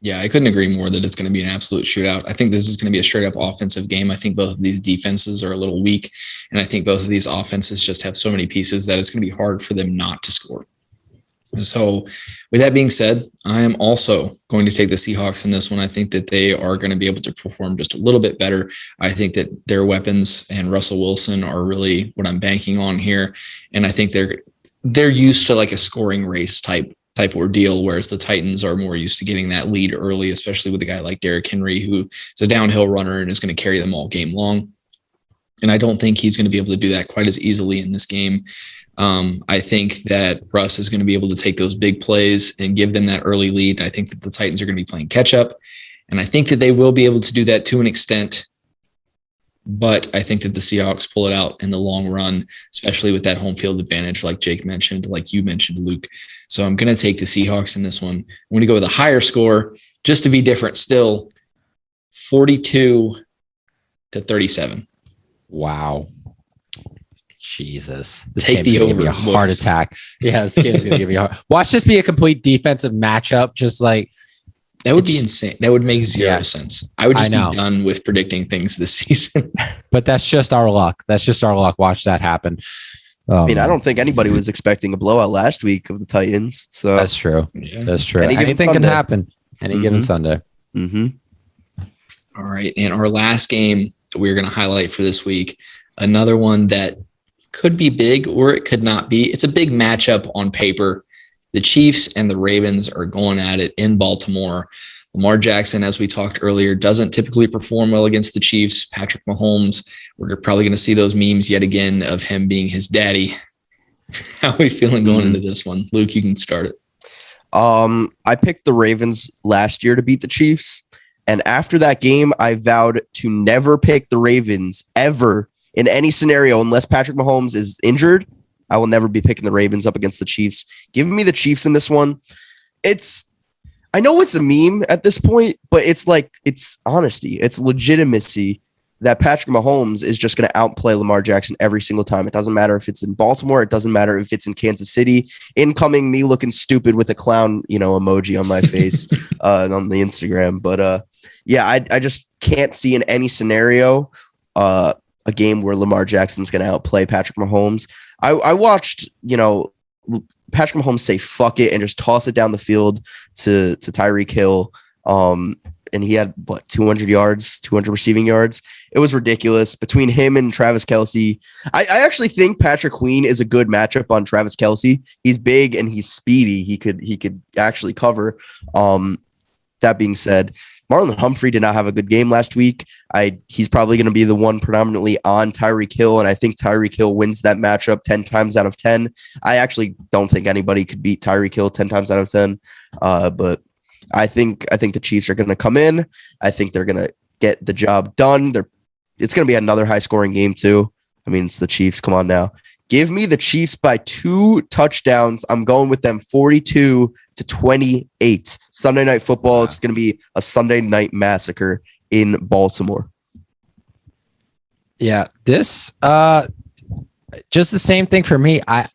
Yeah, I couldn't agree more that it's going to be an absolute shootout. I think this is going to be a straight up offensive game. I think both of these defenses are a little weak, and I think both of these offenses just have so many pieces that it's going to be hard for them not to score. So with that being said, I am also going to take the Seahawks in this one. I think that they are going to be able to perform just a little bit better. I think that their weapons and Russell Wilson are really what I'm banking on here. And I think they're used to like a scoring race type ordeal, whereas the Titans are more used to getting that lead early, especially with a guy like Derrick Henry, who is a downhill runner and is going to carry them all game long. And I don't think he's going to be able to do that quite as easily in this game. I think that Russ is going to be able to take those big plays and give them that early lead. I think that the Titans are going to be playing catch up, and I think that they will be able to do that to an extent. But I think that the Seahawks pull it out in the long run, especially with that home field advantage, like Jake mentioned, like you mentioned, Luke. So I'm going to take the Seahawks in this one. I'm going to go with a higher score just to be different still, 42-37. Wow. Jesus. This Take the over. A heart attack. Yeah, this game's going to give you a heart. Watch this be a complete defensive matchup. Just like that would be insane. That would make zero sense. I would just be done with predicting things this season. But that's just our luck. Watch that happen. I don't think anybody was expecting a blowout last week of the Titans. So that's true. Yeah. That's true. Anything can happen. Any given Sunday. Mm-hmm. All right. And our last game that we're going to highlight for this week, another one that could be big or it could not be. It's a big matchup on paper. The Chiefs and the Ravens are going at it in Baltimore. Lamar Jackson, as we talked earlier, doesn't typically perform well against the Chiefs. Patrick Mahomes, we're probably going to see those memes yet again of him being his daddy. How are we feeling going into this one? Luke, you can start it. I picked the Ravens last year to beat the Chiefs. And after that game, I vowed to never pick the Ravens ever in any scenario unless Patrick Mahomes is injured. I will never be picking the Ravens up against the Chiefs. Give me the Chiefs in this one. I know it's a meme at this point, but it's honesty. It's legitimacy that Patrick Mahomes is just going to outplay Lamar Jackson every single time. It doesn't matter if it's in Baltimore. It doesn't matter if it's in Kansas City. Incoming me looking stupid with a clown, emoji on my face on the Instagram. But yeah, I just can't see in any scenario a game where Lamar Jackson's going to outplay Patrick Mahomes. I watched, Patrick Mahomes say fuck it and just toss it down the field to Tyreek Hill. And he had 200 yards, 200 receiving yards. It was ridiculous between him and Travis Kelce. I actually think Patrick Queen is a good matchup on Travis Kelce. He's big and he's speedy. He could actually cover. That being said, Marlon Humphrey did not have a good game last week. He's probably going to be the one predominantly on Tyreek Hill, and I think Tyreek Hill wins that matchup 10 times out of 10. I actually don't think anybody could beat Tyreek Hill 10 times out of 10, but I think the Chiefs are going to come in. I think they're going to get the job done. It's going to be another high-scoring game too. I mean, it's the Chiefs. Come on now. Give me the Chiefs by 2 touchdowns. I'm going with them 42-28. Sunday Night Football. Wow. It's going to be a Sunday night massacre in Baltimore. Yeah, this just the same thing for me. I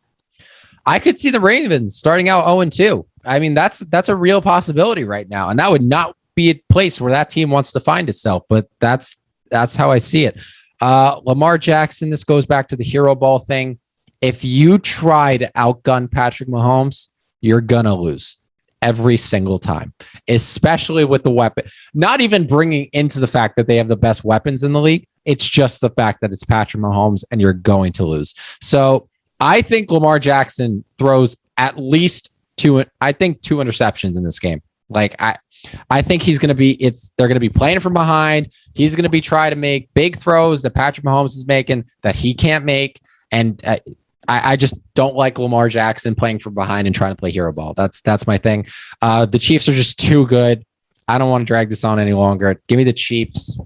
could see the Ravens starting out 0-2. I mean, that's a real possibility right now, and that would not be a place where that team wants to find itself. But that's how I see it. Lamar Jackson, this goes back to the hero ball thing. If you try to outgun Patrick Mahomes, you're going to lose every single time, especially with the weapon. Not even bringing into the fact that they have the best weapons in the league. It's just the fact that it's Patrick Mahomes and you're going to lose. So I think Lamar Jackson throws at least two interceptions in this game. Like I think he's going to be, they're going to be playing from behind. He's going to be trying to make big throws that Patrick Mahomes is making that he can't make. And I just don't like Lamar Jackson playing from behind and trying to play hero ball. That's my thing. The Chiefs are just too good. I don't want to drag this on any longer. Give me the Chiefs.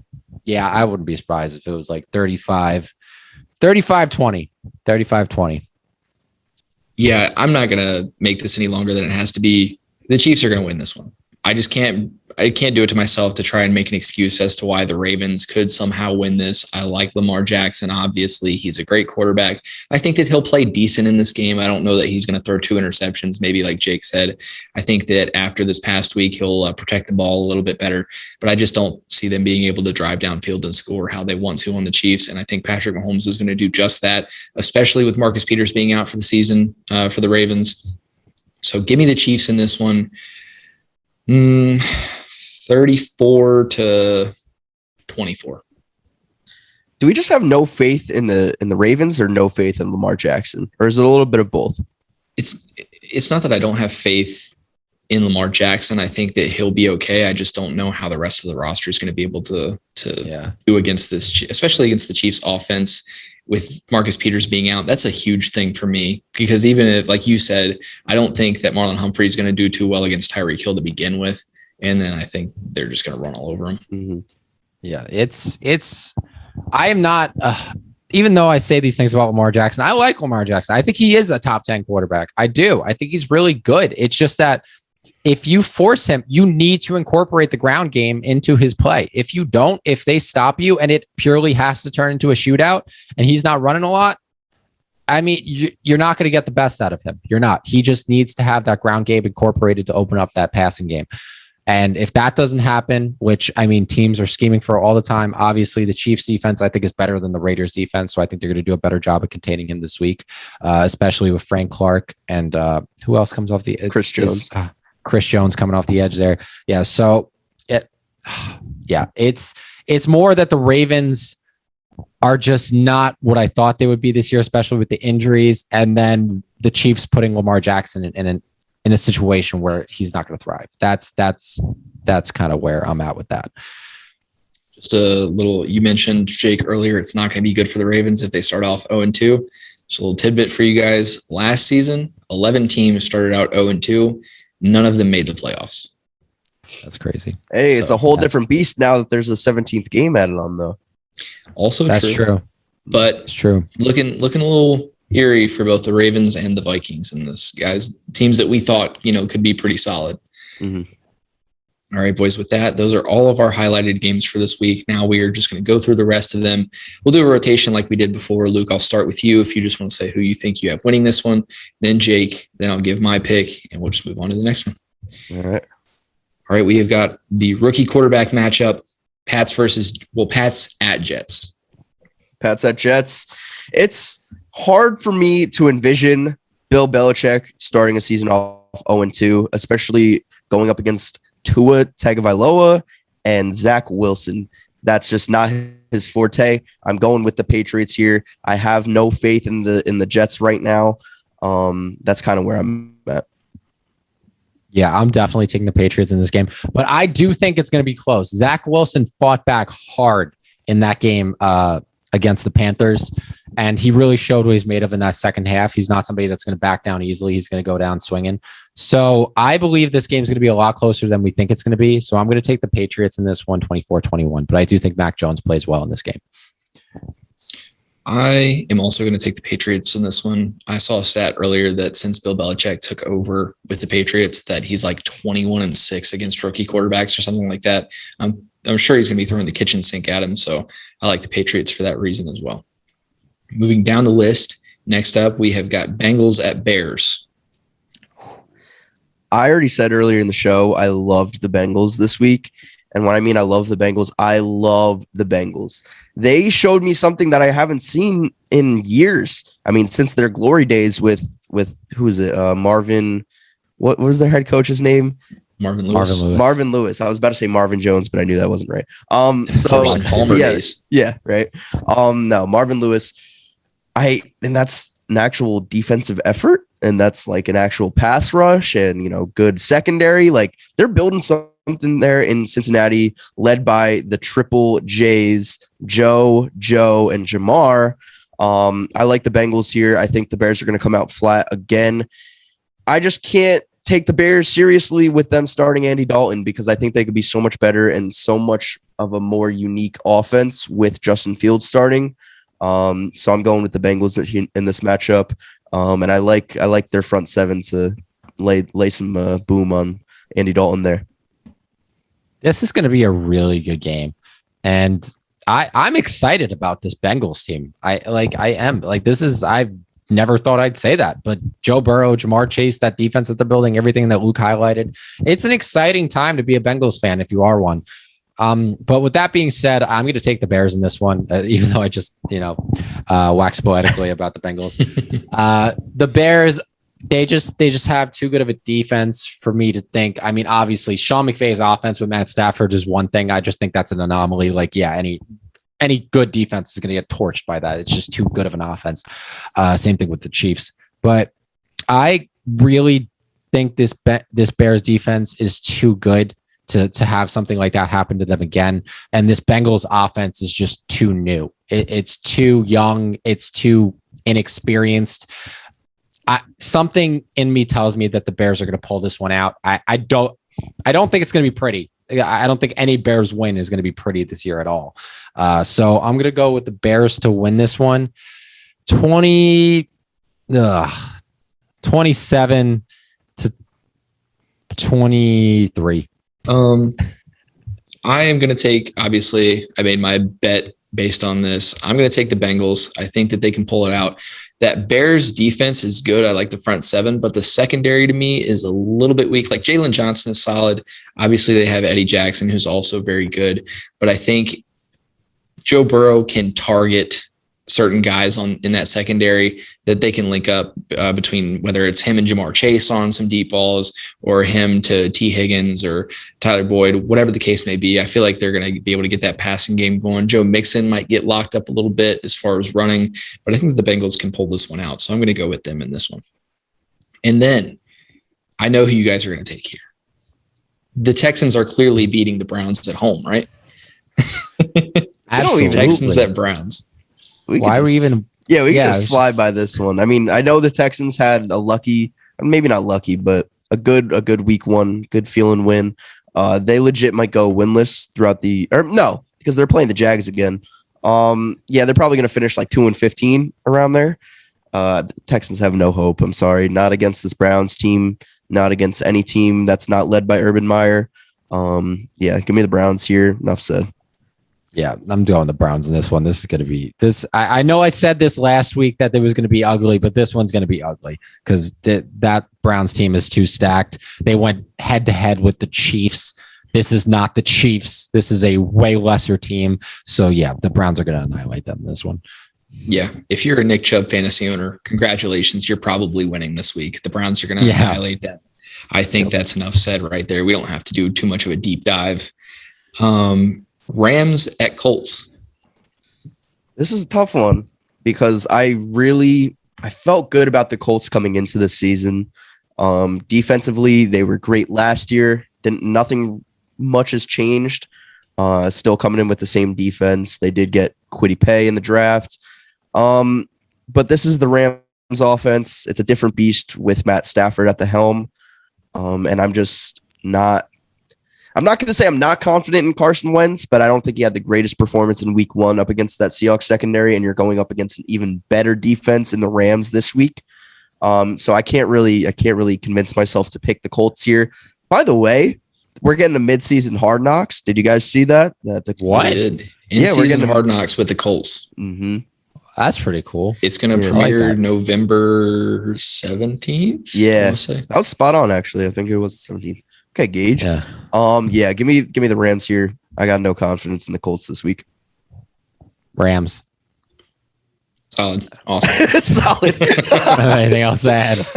Yeah, I wouldn't be surprised if it was like 35-20. Yeah, I'm not going to make this any longer than it has to be. The Chiefs are going to win this one. I can't do it to myself to try and make an excuse as to why the Ravens could somehow win this. I like Lamar Jackson. Obviously, he's a great quarterback. I think that he'll play decent in this game. I don't know that he's going to throw 2 interceptions, maybe like Jake said. I think that after this past week, he'll protect the ball a little bit better, but I just don't see them being able to drive downfield and score how they want to on the Chiefs. And I think Patrick Mahomes is going to do just that, especially with Marcus Peters being out for the season for the Ravens. So give me the Chiefs in this one. 34-24. Do we just have no faith in the Ravens or no faith in Lamar Jackson? Or is it a little bit of both? It's not that I don't have faith in Lamar Jackson. I think that he'll be okay. I just don't know how the rest of the roster is going to be able to do against this, especially against the Chiefs offense with Marcus Peters being out. That's a huge thing for me because even if, like you said, I don't think that Marlon Humphrey is going to do too well against Tyreek Hill to begin with. And then I think they're just going to run all over him. Mm-hmm. Yeah, I am not, even though I say these things about Lamar Jackson, I like Lamar Jackson. I think he is a top 10 quarterback. I do. I think he's really good. It's just that if you force him, you need to incorporate the ground game into his play. If you don't, if they stop you and it purely has to turn into a shootout and he's not running a lot, I mean, you're not going to get the best out of him. You're not. He just needs to have that ground game incorporated to open up that passing game. And if that doesn't happen, which I mean, teams are scheming for all the time. Obviously, the Chiefs defense, I think, is better than the Raiders defense. So I think they're going to do a better job of containing him this week, especially with Frank Clark and who else comes off the Chris Jones. Chris Jones coming off the edge there. Yeah. So it's more that the Ravens are just not what I thought they would be this year, especially with the injuries. And then the Chiefs putting Lamar Jackson in in a situation where he's not going to thrive. That's kind of where I'm at with that. Just a little, you mentioned, Jake, earlier, it's not going to be good for the Ravens if they start off 0-2. Just a little tidbit for you guys. Last season, 11 teams started out 0-2. None of them made the playoffs. That's crazy. Hey, it's a whole different beast now that there's a 17th game added on, though. Also that's true. But it's true. Looking a little eerie for both the Ravens and the Vikings in this, guys. Teams that we thought, could be pretty solid. Mm-hmm. All right, boys, with that, those are all of our highlighted games for this week. Now we are just going to go through the rest of them. We'll do a rotation like we did before. Luke, I'll start with you if you just want to say who you think you have winning this one. Then Jake, then I'll give my pick, and we'll just move on to the next one. All right. All right, we have got the rookie quarterback matchup, Pats at Jets. Pats at Jets. It's hard for me to envision Bill Belichick starting a season off 0-2, especially going up against Tua Tagovailoa and Zach Wilson. That's just not his forte. I'm going with the Patriots here. I have no faith in the Jets right now. That's kind of where I'm at. Yeah, I'm definitely taking the Patriots in this game, but I do think it's going to be close. Zach Wilson fought back hard in that game against the Panthers, and he really showed what he's made of in that second half. He's not somebody that's going to back down easily. He's going to go down swinging. So I believe this game is going to be a lot closer than we think it's going to be. So I'm going to take the Patriots in this one, 24-21, but I do think Mac Jones plays well in this game. I am also going to take the Patriots in this one. I saw a stat earlier that since Bill Belichick took over with the Patriots, that he's like 21-6 against rookie quarterbacks or something like that. I'm sure he's going to be throwing the kitchen sink at him. So I like the Patriots for that reason as well. Moving down the list, next up, we have got Bengals at Bears. I already said earlier in the show, I loved the Bengals this week. And when I mean I love the Bengals, I love the Bengals. They showed me something that I haven't seen in years. I mean, since their glory days with who is it? Marvin. What was their head coach's name? Marvin Lewis. Marvin Lewis. I was about to say Marvin Jones, but I knew that wasn't right. Palmer days. Yeah, right. No, Marvin Lewis. And that's an actual defensive effort, and that's like an actual pass rush, and good secondary. Like they're building something there in Cincinnati, led by the Triple J's, Joe, and Jamar. I like the Bengals here. I think the Bears are going to come out flat again. I just can't take the Bears seriously with them starting Andy Dalton because I think they could be so much better and so much of a more unique offense with Justin Fields starting. So I'm going with the Bengals in this matchup. And I like their front seven to lay some boom on Andy Dalton there. This is going to be a really good game. And I'm excited about this Bengals team. I've never thought I'd say that, but Joe Burrow, Jamar Chase, that defense that they're building, everything that Luke highlighted, it's an exciting time to be a Bengals fan if you are one. But with that being said, I'm going to take the Bears in this one, even though I just, wax poetically about the Bengals. The Bears, they just have too good of a defense for me to think. I mean, obviously, Sean McVay's offense with Matt Stafford is one thing. I just think that's an anomaly. Like, yeah, any good defense is going to get torched by that. It's just too good of an offense. Same thing with the Chiefs. But I really think this Bears defense is too good to have something like that happen to them again. And this Bengals offense is just too new. It's too young. It's too inexperienced. Something in me tells me that the Bears are going to pull this one out. I don't think it's going to be pretty. I don't think any Bears win is going to be pretty this year at all. So I'm going to go with the Bears to win this one. 27 to 23. I am going to take, obviously, I made my bet based on this. I'm going to take the Bengals. I think that they can pull it out. That Bears defense is good. I like the front seven, but the secondary to me is a little bit weak. Like Jalen Johnson is solid. Obviously, they have Eddie Jackson, who's also very good. But I think Joe Burrow can target certain guys in that secondary that they can link up between, whether it's him and Jamar Chase on some deep balls or him to T. Higgins or Tyler Boyd, whatever the case may be. I feel like they're going to be able to get that passing game going. Joe Mixon might get locked up a little bit as far as running, but I think that the Bengals can pull this one out. So I'm going to go with them in this one. And then I know who you guys are going to take here. The Texans are clearly beating the Browns at home, right? Absolutely. Texans at Browns. Why are we even? Yeah, we can just fly by this one. I mean, I know the Texans had a lucky, maybe not lucky, but a good week one, good feeling win. They legit might go winless throughout because they're playing the Jags again. They're probably going to finish like 2-15 around there. The Texans have no hope. I'm sorry, not against this Browns team, not against any team that's not led by Urban Meyer. Give me the Browns here. Enough said. Yeah, I'm going the Browns in this one. This is going to be this. I know I said this last week that it was going to be ugly, but this one's going to be ugly because that Browns team is too stacked. They went head to head with the Chiefs. This is not the Chiefs. This is a way lesser team. So yeah, the Browns are going to annihilate them in this one. Yeah, if you're a Nick Chubb fantasy owner, congratulations. You're probably winning this week. The Browns are going to annihilate them. I think that's enough said right there. We don't have to do too much of a deep dive. Rams at Colts. This is a tough one because I felt good about the Colts coming into this season. Defensively, they were great last year. Nothing much has changed. Still coming in with the same defense. They did get Kwity Paye in the draft. But this is the Rams offense. It's a different beast with Matt Stafford at the helm. And I'm not going to say I'm not confident in Carson Wentz, but I don't think he had the greatest performance in week one up against that Seahawks secondary, and you're going up against an even better defense in the Rams this week. So I can't really convince myself to pick the Colts here. By the way, we're getting a midseason Hard Knocks. Did you guys see that? What? We're getting Hard Knocks with the Colts. Mm-hmm. That's pretty cool. It's going to premiere November 17th. Yeah, that was spot on. Actually, I think it was the 17th. Okay, Gage. Yeah. Give me the Rams here. I got no confidence in the Colts this week. Rams. Solid. Awesome. Solid. Anything else to add?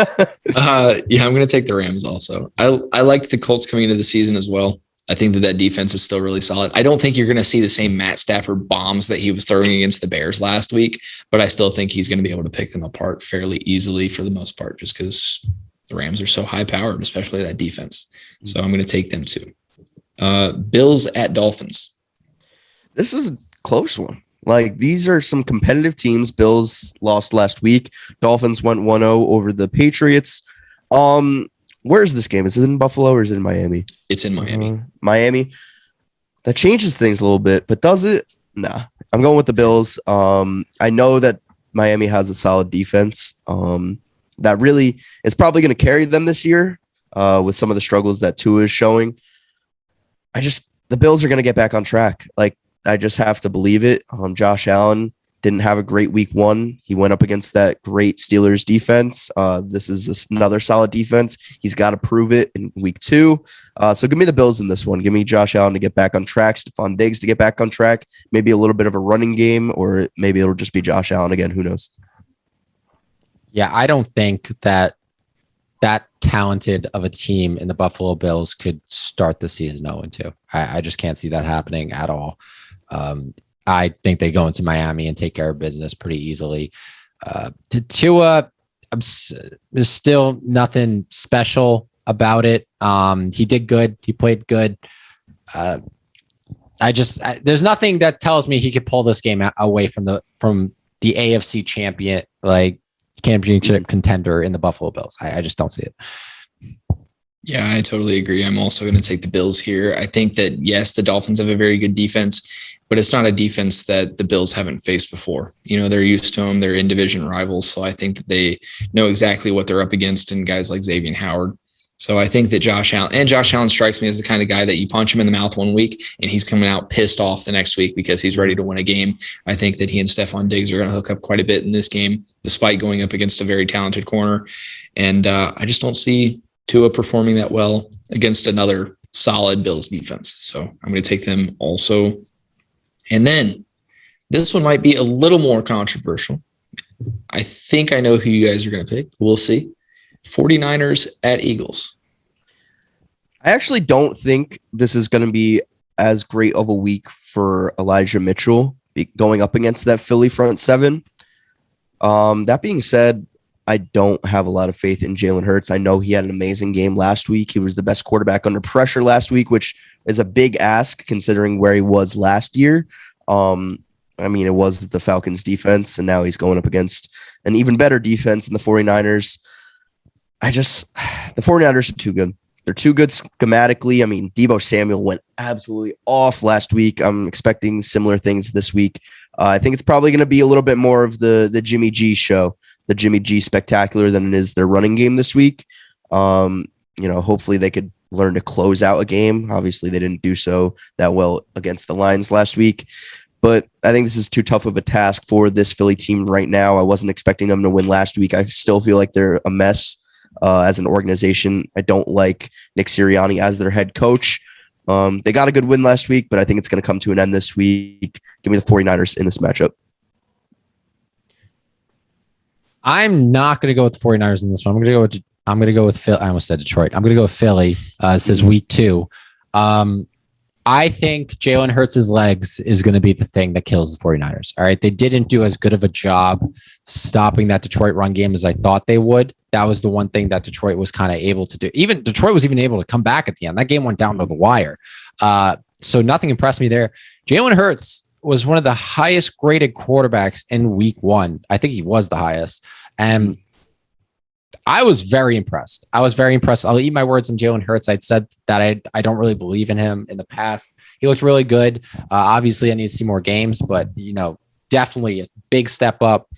I'm going to take the Rams also. I liked the Colts coming into the season as well. I think that defense is still really solid. I don't think you're going to see the same Matt Stafford bombs that he was throwing against the Bears last week, but I still think he's going to be able to pick them apart fairly easily for the most part, just because the Rams are so high powered, especially that defense. So I'm going to take them too. Bills at Dolphins. This is a close one. Like, these are some competitive teams. Bills lost last week. Dolphins went 1-0 over the Patriots. Where is this game? Is it in Buffalo or is it in Miami? It's in Miami. Miami. That changes things a little bit, but does it? Nah. I'm going with the Bills. I know that Miami has a solid defense. That really is probably going to carry them this year with some of the struggles that Tua is showing. The Bills are going to get back on track. Like, I just have to believe it. Josh Allen didn't have a great week one. He went up against that great Steelers defense. This is another solid defense. He's got to prove it in week two. So give me the Bills in this one. Give me Josh Allen to get back on track, Stephon Diggs to get back on track, maybe a little bit of a running game, or maybe it'll just be Josh Allen again. Who knows? Yeah, I don't think that talented of a team in the Buffalo Bills could start the season 0-2. I just can't see that happening at all. I think they go into Miami and take care of business pretty easily. To Tua, there's still nothing special about it. He did good. He played good. There's nothing that tells me he could pull this game away from the AFC championship contender in the Buffalo Bills. I just don't see it. Yeah, I totally agree. I'm also going to take the Bills here. I think that, yes, the Dolphins have a very good defense, but it's not a defense that the Bills haven't faced before. They're used to them. They're in-division rivals, so I think that they know exactly what they're up against in guys like Xavier Howard. So I think that Josh Allen strikes me as the kind of guy that you punch him in the mouth one week and he's coming out pissed off the next week because he's ready to win a game. I think that he and Stephon Diggs are going to hook up quite a bit in this game, despite going up against a very talented corner. And I just don't see Tua performing that well against another solid Bills defense. So I'm going to take them also. And then this one might be a little more controversial. I think I know who you guys are going to pick. We'll see. 49ers at Eagles. I actually don't think this is going to be as great of a week for Elijah Mitchell going up against that Philly front seven. That being said, I don't have a lot of faith in Jalen Hurts. I know he had an amazing game last week. He was the best quarterback under pressure last week, which is a big ask considering where he was last year. It was the Falcons defense, and now he's going up against an even better defense in the 49ers. The 49ers are too good. They're too good schematically. Deebo Samuel went absolutely off last week. I'm expecting similar things this week. I think it's probably going to be a little bit more of the Jimmy G show, the Jimmy G spectacular than it is their running game this week. Hopefully they could learn to close out a game. Obviously, they didn't do so that well against the Lions last week. But I think this is too tough of a task for this Philly team right now. I wasn't expecting them to win last week. I still feel like they're a mess as an organization. I don't like Nick Sirianni as their head coach. They got a good win last week, but I think it's going to come to an end this week. Give me the 49ers in this matchup. I'm not going to go with the 49ers in this one. I'm going to go with Philly. I almost said Detroit. I'm going to go with Philly. This is week 2. I think Jalen Hurts' legs is going to be the thing that kills the 49ers. All right. They didn't do as good of a job stopping that Detroit run game as I thought they would. That was the one thing that Detroit was kind of able to do. Even Detroit was even able to come back at the end. That game went down to the wire. So nothing impressed me there. Jalen Hurts was one of the highest graded quarterbacks in week 1. I think he was the highest. And I was very impressed. I'll eat my words on Jalen Hurts. I'd said that I don't really believe in him in the past. He looked really good. Obviously, I need to see more games, but definitely a big step up.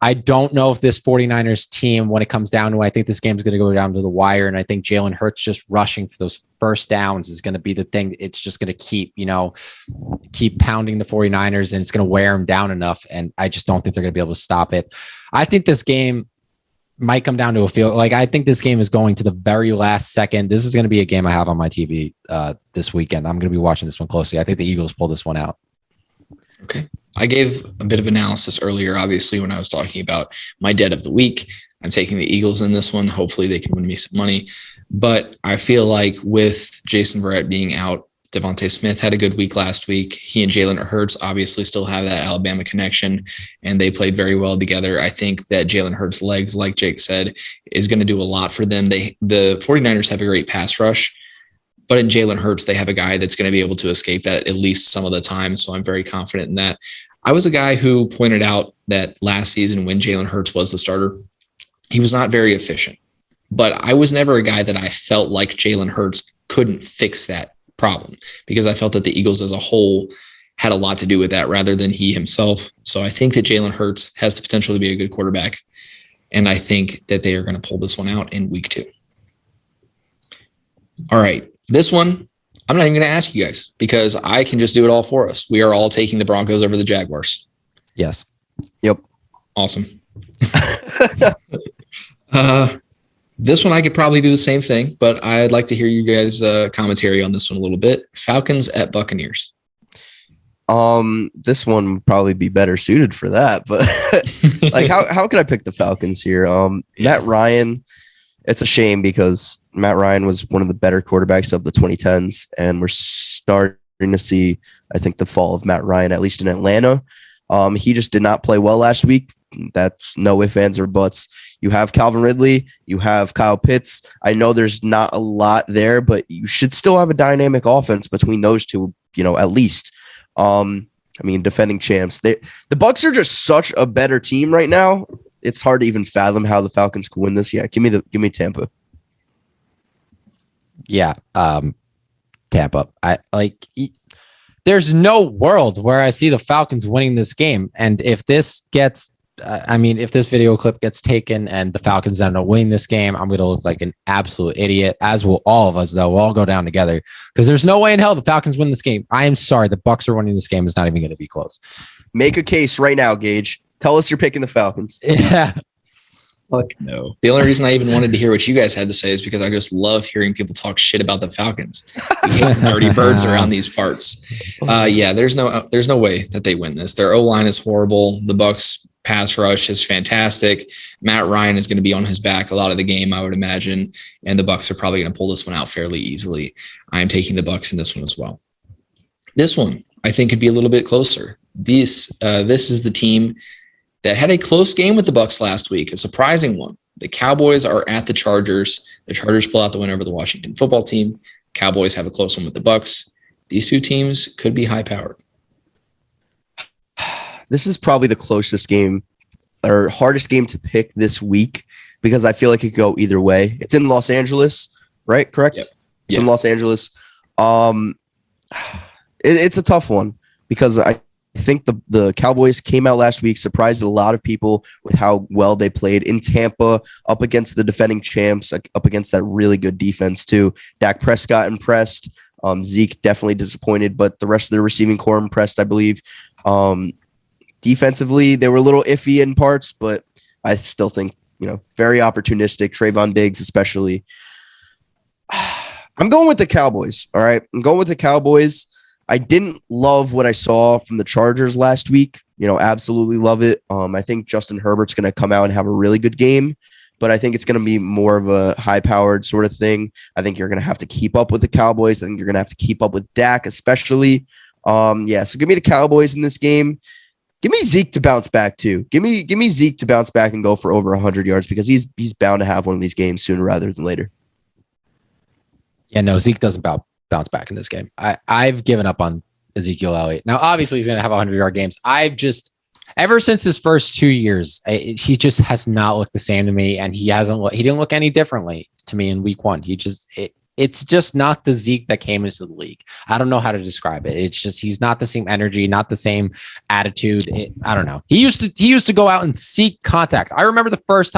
I don't know if this 49ers team, when it comes down to it, I think this game is going to go down to the wire. And I think Jalen Hurts just rushing for those first downs is going to be the thing. It's just going to keep pounding the 49ers, and it's going to wear them down enough. And I just don't think they're going to be able to stop it. I think this game might come down to a field. I think this game is going to the very last second. This is going to be a game I have on my TV this weekend. I'm going to be watching this one closely. I think the Eagles pull this one out. Okay. I gave a bit of analysis earlier, obviously, when I was talking about my dead of the week. I'm taking the Eagles in this one. Hopefully they can win me some money. But I feel like with Jason Verrett being out, Devontae Smith had a good week last week. He and Jalen Hurts obviously still have that Alabama connection, and they played very well together. I think that Jalen Hurts' legs, like Jake said, is going to do a lot for them. The 49ers have a great pass rush, but in Jalen Hurts, they have a guy that's going to be able to escape that at least some of the time. So I'm very confident in that. I was a guy who pointed out that last season when Jalen Hurts was the starter, he was not very efficient. But I was never a guy that I felt like Jalen Hurts couldn't fix that problem, because I felt that the Eagles as a whole had a lot to do with that rather than he himself. So I think that Jalen Hurts has the potential to be a good quarterback. And I think that they are going to pull this one out in week 2. All right. This one, I'm not even going to ask you guys because I can just do it all for us. We are all taking the Broncos over the Jaguars. Yes. Yep. Awesome. This one I could probably do the same thing, but I'd like to hear you guys' commentary on this one a little bit. Falcons at Buccaneers. This one would probably be better suited for that, but how could I pick the Falcons here? Matt Ryan, it's a shame because Matt Ryan was one of the better quarterbacks of the 2010s, and we're starting to see, I think, the fall of Matt Ryan, at least in Atlanta. He just did not play well last week. That's no ifs, ands, or buts. You have Calvin Ridley. You have Kyle Pitts. I know there's not a lot there, but you should still have a dynamic offense between those two, at least. Defending champs. The Bucs are just such a better team right now. It's hard to even fathom how the Falcons could win this. Yeah, give me Tampa. Yeah, Tampa. There's no world where I see the Falcons winning this game. And if this gets, if this video clip gets taken and the Falcons end up winning this game, I'm going to look like an absolute idiot, as will all of us, though. We'll all go down together because there's no way in hell the Falcons win this game. I am sorry. The Bucs are winning this game. It's not even going to be close. Make a case right now, Gage. Tell us you're picking the Falcons. Yeah. Fuck no. The only reason I even wanted to hear what you guys had to say is because I just love hearing people talk shit about the Falcons. We hate the dirty birds around these parts. There's no way that they win this. Their O-line is horrible. The Bucs pass rush is fantastic. Matt Ryan is going to be on his back a lot of the game, I would imagine, and the Bucs are probably going to pull this one out fairly easily. I am taking the Bucs in this one as well. This one I think could be a little bit closer. This is the team that had a close game with the Bucs last week, a surprising one. The Cowboys are at the Chargers. The Chargers pull out the win over the Washington football team. Cowboys have a close one with the Bucs. These two teams could be high-powered. This is probably the closest game or hardest game to pick this week because I feel like it could go either way. It's in Los Angeles, right? Correct? Yep. It's in Los Angeles. It's a tough one because I think the Cowboys came out last week, surprised a lot of people with how well they played in Tampa, up against the defending champs, up against that really good defense too. Dak Prescott impressed. Zeke definitely disappointed, but the rest of the receiving core impressed, I believe. Defensively, they were a little iffy in parts, but I still think, very opportunistic. Trayvon Diggs, especially. I'm going with the Cowboys. All right. I'm going with the Cowboys. I didn't love what I saw from the Chargers last week. Absolutely love it. I think Justin Herbert's going to come out and have a really good game, but I think it's going to be more of a high-powered sort of thing. I think you're going to have to keep up with the Cowboys. I think you're going to have to keep up with Dak, especially. So give me the Cowboys in this game. Give me Zeke to bounce back too. Give me Zeke to bounce back and go for over 100 yards because he's bound to have one of these games sooner rather than later. Yeah, no, Zeke doesn't bounce back in this game. I've given up on Ezekiel Elliott. Now, obviously, he's going to have 100-yard games. Ever since his first 2 years, he just has not looked the same to me, and he didn't look any differently to me in week one. It's just not the Zeke that came into the league. I don't know how to describe it. It's just he's not the same energy, not the same attitude. I don't know. He used to go out and seek contact. I remember the first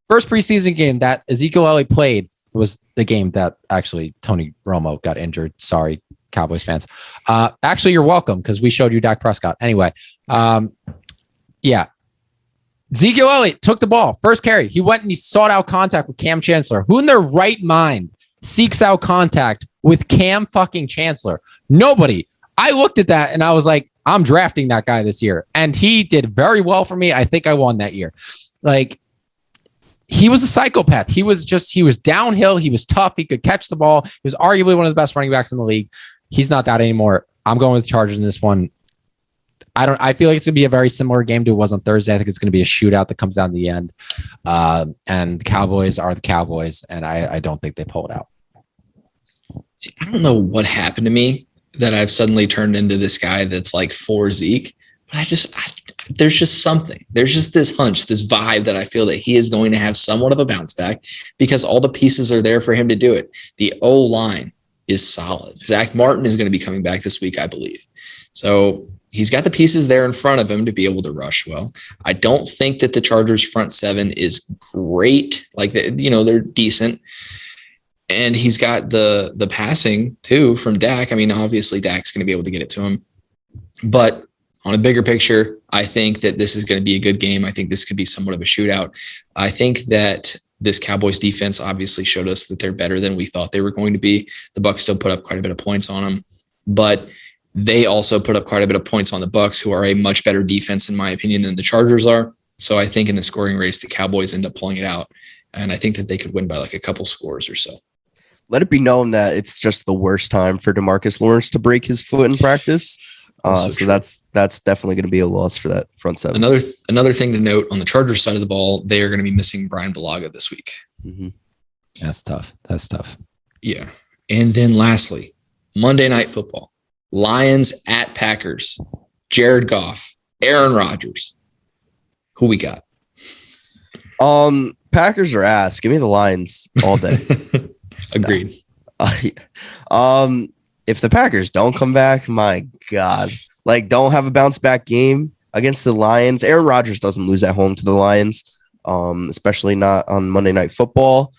preseason game that Ezekiel Elliott played was the game that actually Tony Romo got injured. Sorry, Cowboys fans. Actually, you're welcome because we showed you Dak Prescott. Anyway, Ezekiel Elliott took the ball. First carry. He went and he sought out contact with Cam Chancellor. Who in their right mind seeks out contact with Cam fucking Chancellor? Nobody. I looked at that and I was like, I'm drafting that guy this year. And he did very well for me. I think I won that year. He was a psychopath. He was downhill. He was tough. He could catch the ball. He was arguably one of the best running backs in the league. He's not that anymore. I'm going with the Chargers in this one. I feel like it's going to be a very similar game to it was on Thursday. I think it's going to be a shootout that comes down to the end. And the Cowboys are the Cowboys, and I don't think they pull it out. See, I don't know what happened to me that I've suddenly turned into this guy that's like for Zeke. But there's just something. There's just this hunch, this vibe that I feel that he is going to have somewhat of a bounce back because all the pieces are there for him to do it. The O-line is solid. Zach Martin is going to be coming back this week, I believe. So he's got the pieces there in front of him to be able to rush well. I don't think that the Chargers front seven is great. They're decent. And he's got the passing too from Dak. I mean, obviously Dak's going to be able to get it to him. But on a bigger picture, I think that this is going to be a good game. I think this could be somewhat of a shootout. I think that this Cowboys defense obviously showed us that they're better than we thought they were going to be. The Bucs still put up quite a bit of points on them, but they also put up quite a bit of points on the Bucs, who are a much better defense, in my opinion, than the Chargers are. So I think in the scoring race, the Cowboys end up pulling it out. And I think that they could win by like a couple scores or so. Let it be known that it's just the worst time for DeMarcus Lawrence to break his foot in practice. So that's definitely going to be a loss for that front seven. Another thing to note on the Chargers side of the ball, they are going to be missing Brian Bulaga this week. Mm-hmm. That's tough. Yeah. And then lastly, Monday Night Football, Lions at Packers, Jared Goff, Aaron Rodgers. Who we got? Packers are ass. Give me the Lions all day. Agreed. If the Packers don't come back, my God, don't have a bounce back game against the Lions. Aaron Rodgers doesn't lose at home to the Lions, especially not on Monday Night Football.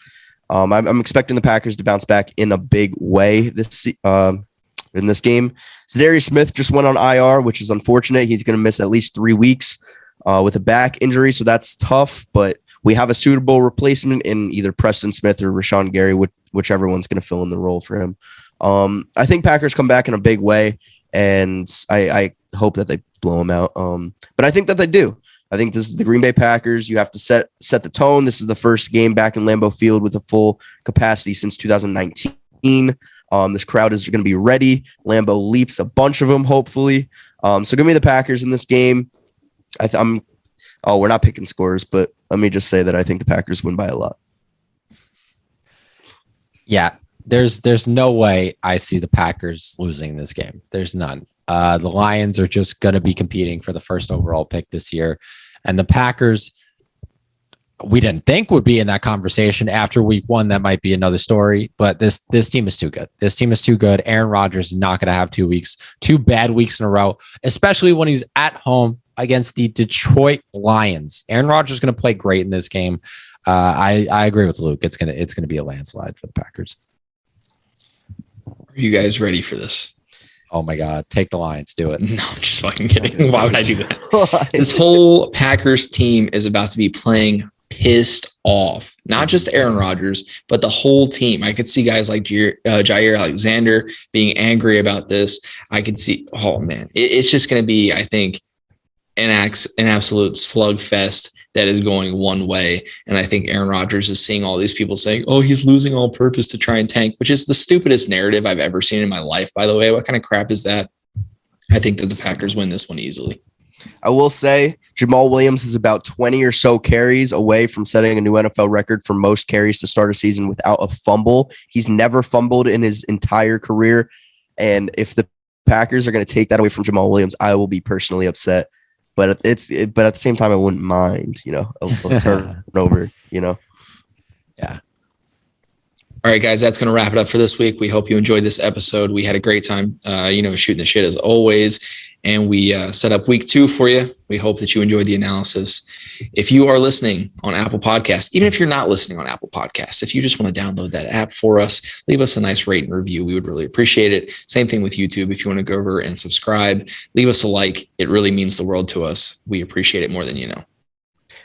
I'm expecting the Packers to bounce back in a big way in this game. Zadarius Smith just went on IR, which is unfortunate. He's going to miss at least 3 weeks with a back injury, so that's tough. But we have a suitable replacement in either Preston Smith or Rashawn Gary, whichever one's going to fill in the role for him. I think Packers come back in a big way, and I hope that they blow them out. But I think that they do. I think this is the Green Bay Packers. You have to set the tone. This is the first game back in Lambeau Field with a full capacity since 2019. This crowd is going to be ready. Lambeau leaps a bunch of them, hopefully. So give me the Packers in this game. I'm Oh, we're not picking scores, but let me just say that I think the Packers win by a lot. Yeah, there's no way I see the Packers losing this game. There's none. The Lions are just going to be competing for the first overall pick this year. And the Packers, we didn't think would be in that conversation after week one. That might be another story, but this team is too good. This team is too good. Aaron Rodgers is not going to have 2 bad weeks in a row, especially when he's at home against the Detroit Lions. Aaron Rodgers is going to play great in this game. I agree with Luke. It's gonna be a landslide for the Packers. Are you guys ready for this? Oh my God, take the Lions, do it. No, I'm just fucking kidding. Why would I do that? This whole Packers team is about to be playing pissed off. Not just Aaron Rodgers, but the whole team. I could see guys like Jair Alexander being angry about this. I could see, oh man, it's just going to be, I think, an absolute slugfest that is going one way. And I think Aaron Rodgers is seeing all these people saying, oh, he's losing all purpose to try and tank, which is the stupidest narrative I've ever seen in my life, by the way. What kind of crap is that? I think that the Packers win this one easily. I will say Jamal Williams is about 20 or so carries away from setting a new NFL record for most carries to start a season without a fumble. He's never fumbled in his entire career. And if the Packers are going to take that away from Jamal Williams, I will be personally upset. But at the same time, I wouldn't mind, a turnover, Yeah. All right, guys, that's going to wrap it up for this week. We hope you enjoyed this episode. We had a great time, shooting the shit as always. And we set up week 2 for you. We hope that you enjoyed the analysis. If you are listening on Apple Podcasts, even if you're not listening on Apple Podcasts, if you just want to download that app for us, leave us a nice rate and review. We would really appreciate it. Same thing with YouTube. If you want to go over and subscribe, leave us a like. It really means the world to us. We appreciate it more than you know.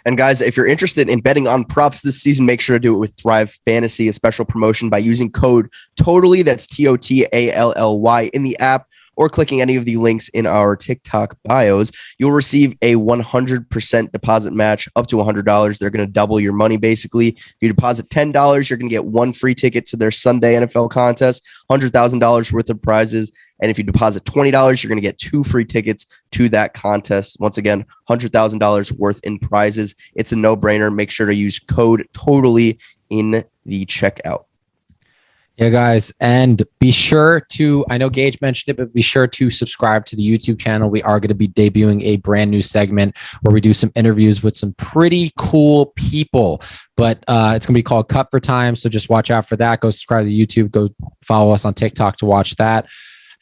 And guys, if you're interested in betting on props this season, make sure to do it with Thrive Fantasy, a special promotion by using code TOTALLY, that's TOTALLY in the app, or clicking any of the links in our TikTok bios. You'll receive a 100% deposit match up to $100. They're going to double your money, basically. If you deposit $10, you're going to get 1 free ticket to their Sunday NFL contest, $100,000 worth of prizes. And if you deposit $20, you're going to get 2 free tickets to that contest. Once again, $100,000 worth in prizes. It's a no-brainer. Make sure to use code TOTALLY in the checkout. Yeah, guys, and be sure to, I know Gage mentioned it, but be sure to subscribe to the YouTube channel. We are going to be debuting a brand new segment where we do some interviews with some pretty cool people, but it's going to be called Cut for Time. So just watch out for that. Go subscribe to YouTube. Go follow us on TikTok to watch that.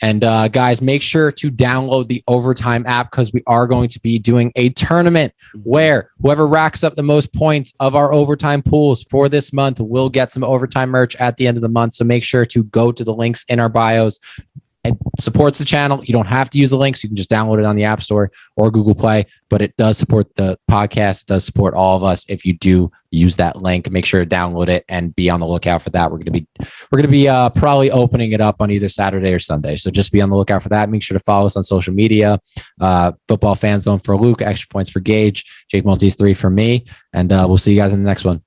And guys, make sure to download the Overtime app because we are going to be doing a tournament where whoever racks up the most points of our Overtime pools for this month will get some Overtime merch at the end of the month. So make sure to go to the links in our bios. It supports the channel. You don't have to use the links. You can just download it on the App Store or Google Play, but it does support the podcast. It does support all of us. If you do use that link, make sure to download it and be on the lookout for that. We're going to be probably opening it up on either Saturday or Sunday. So just be on the lookout for that. Make sure to follow us on social media. Football Fan Zone for Luke, Extra Points for Gage, Jake Maltese 3 for me. And we'll see you guys in the next one.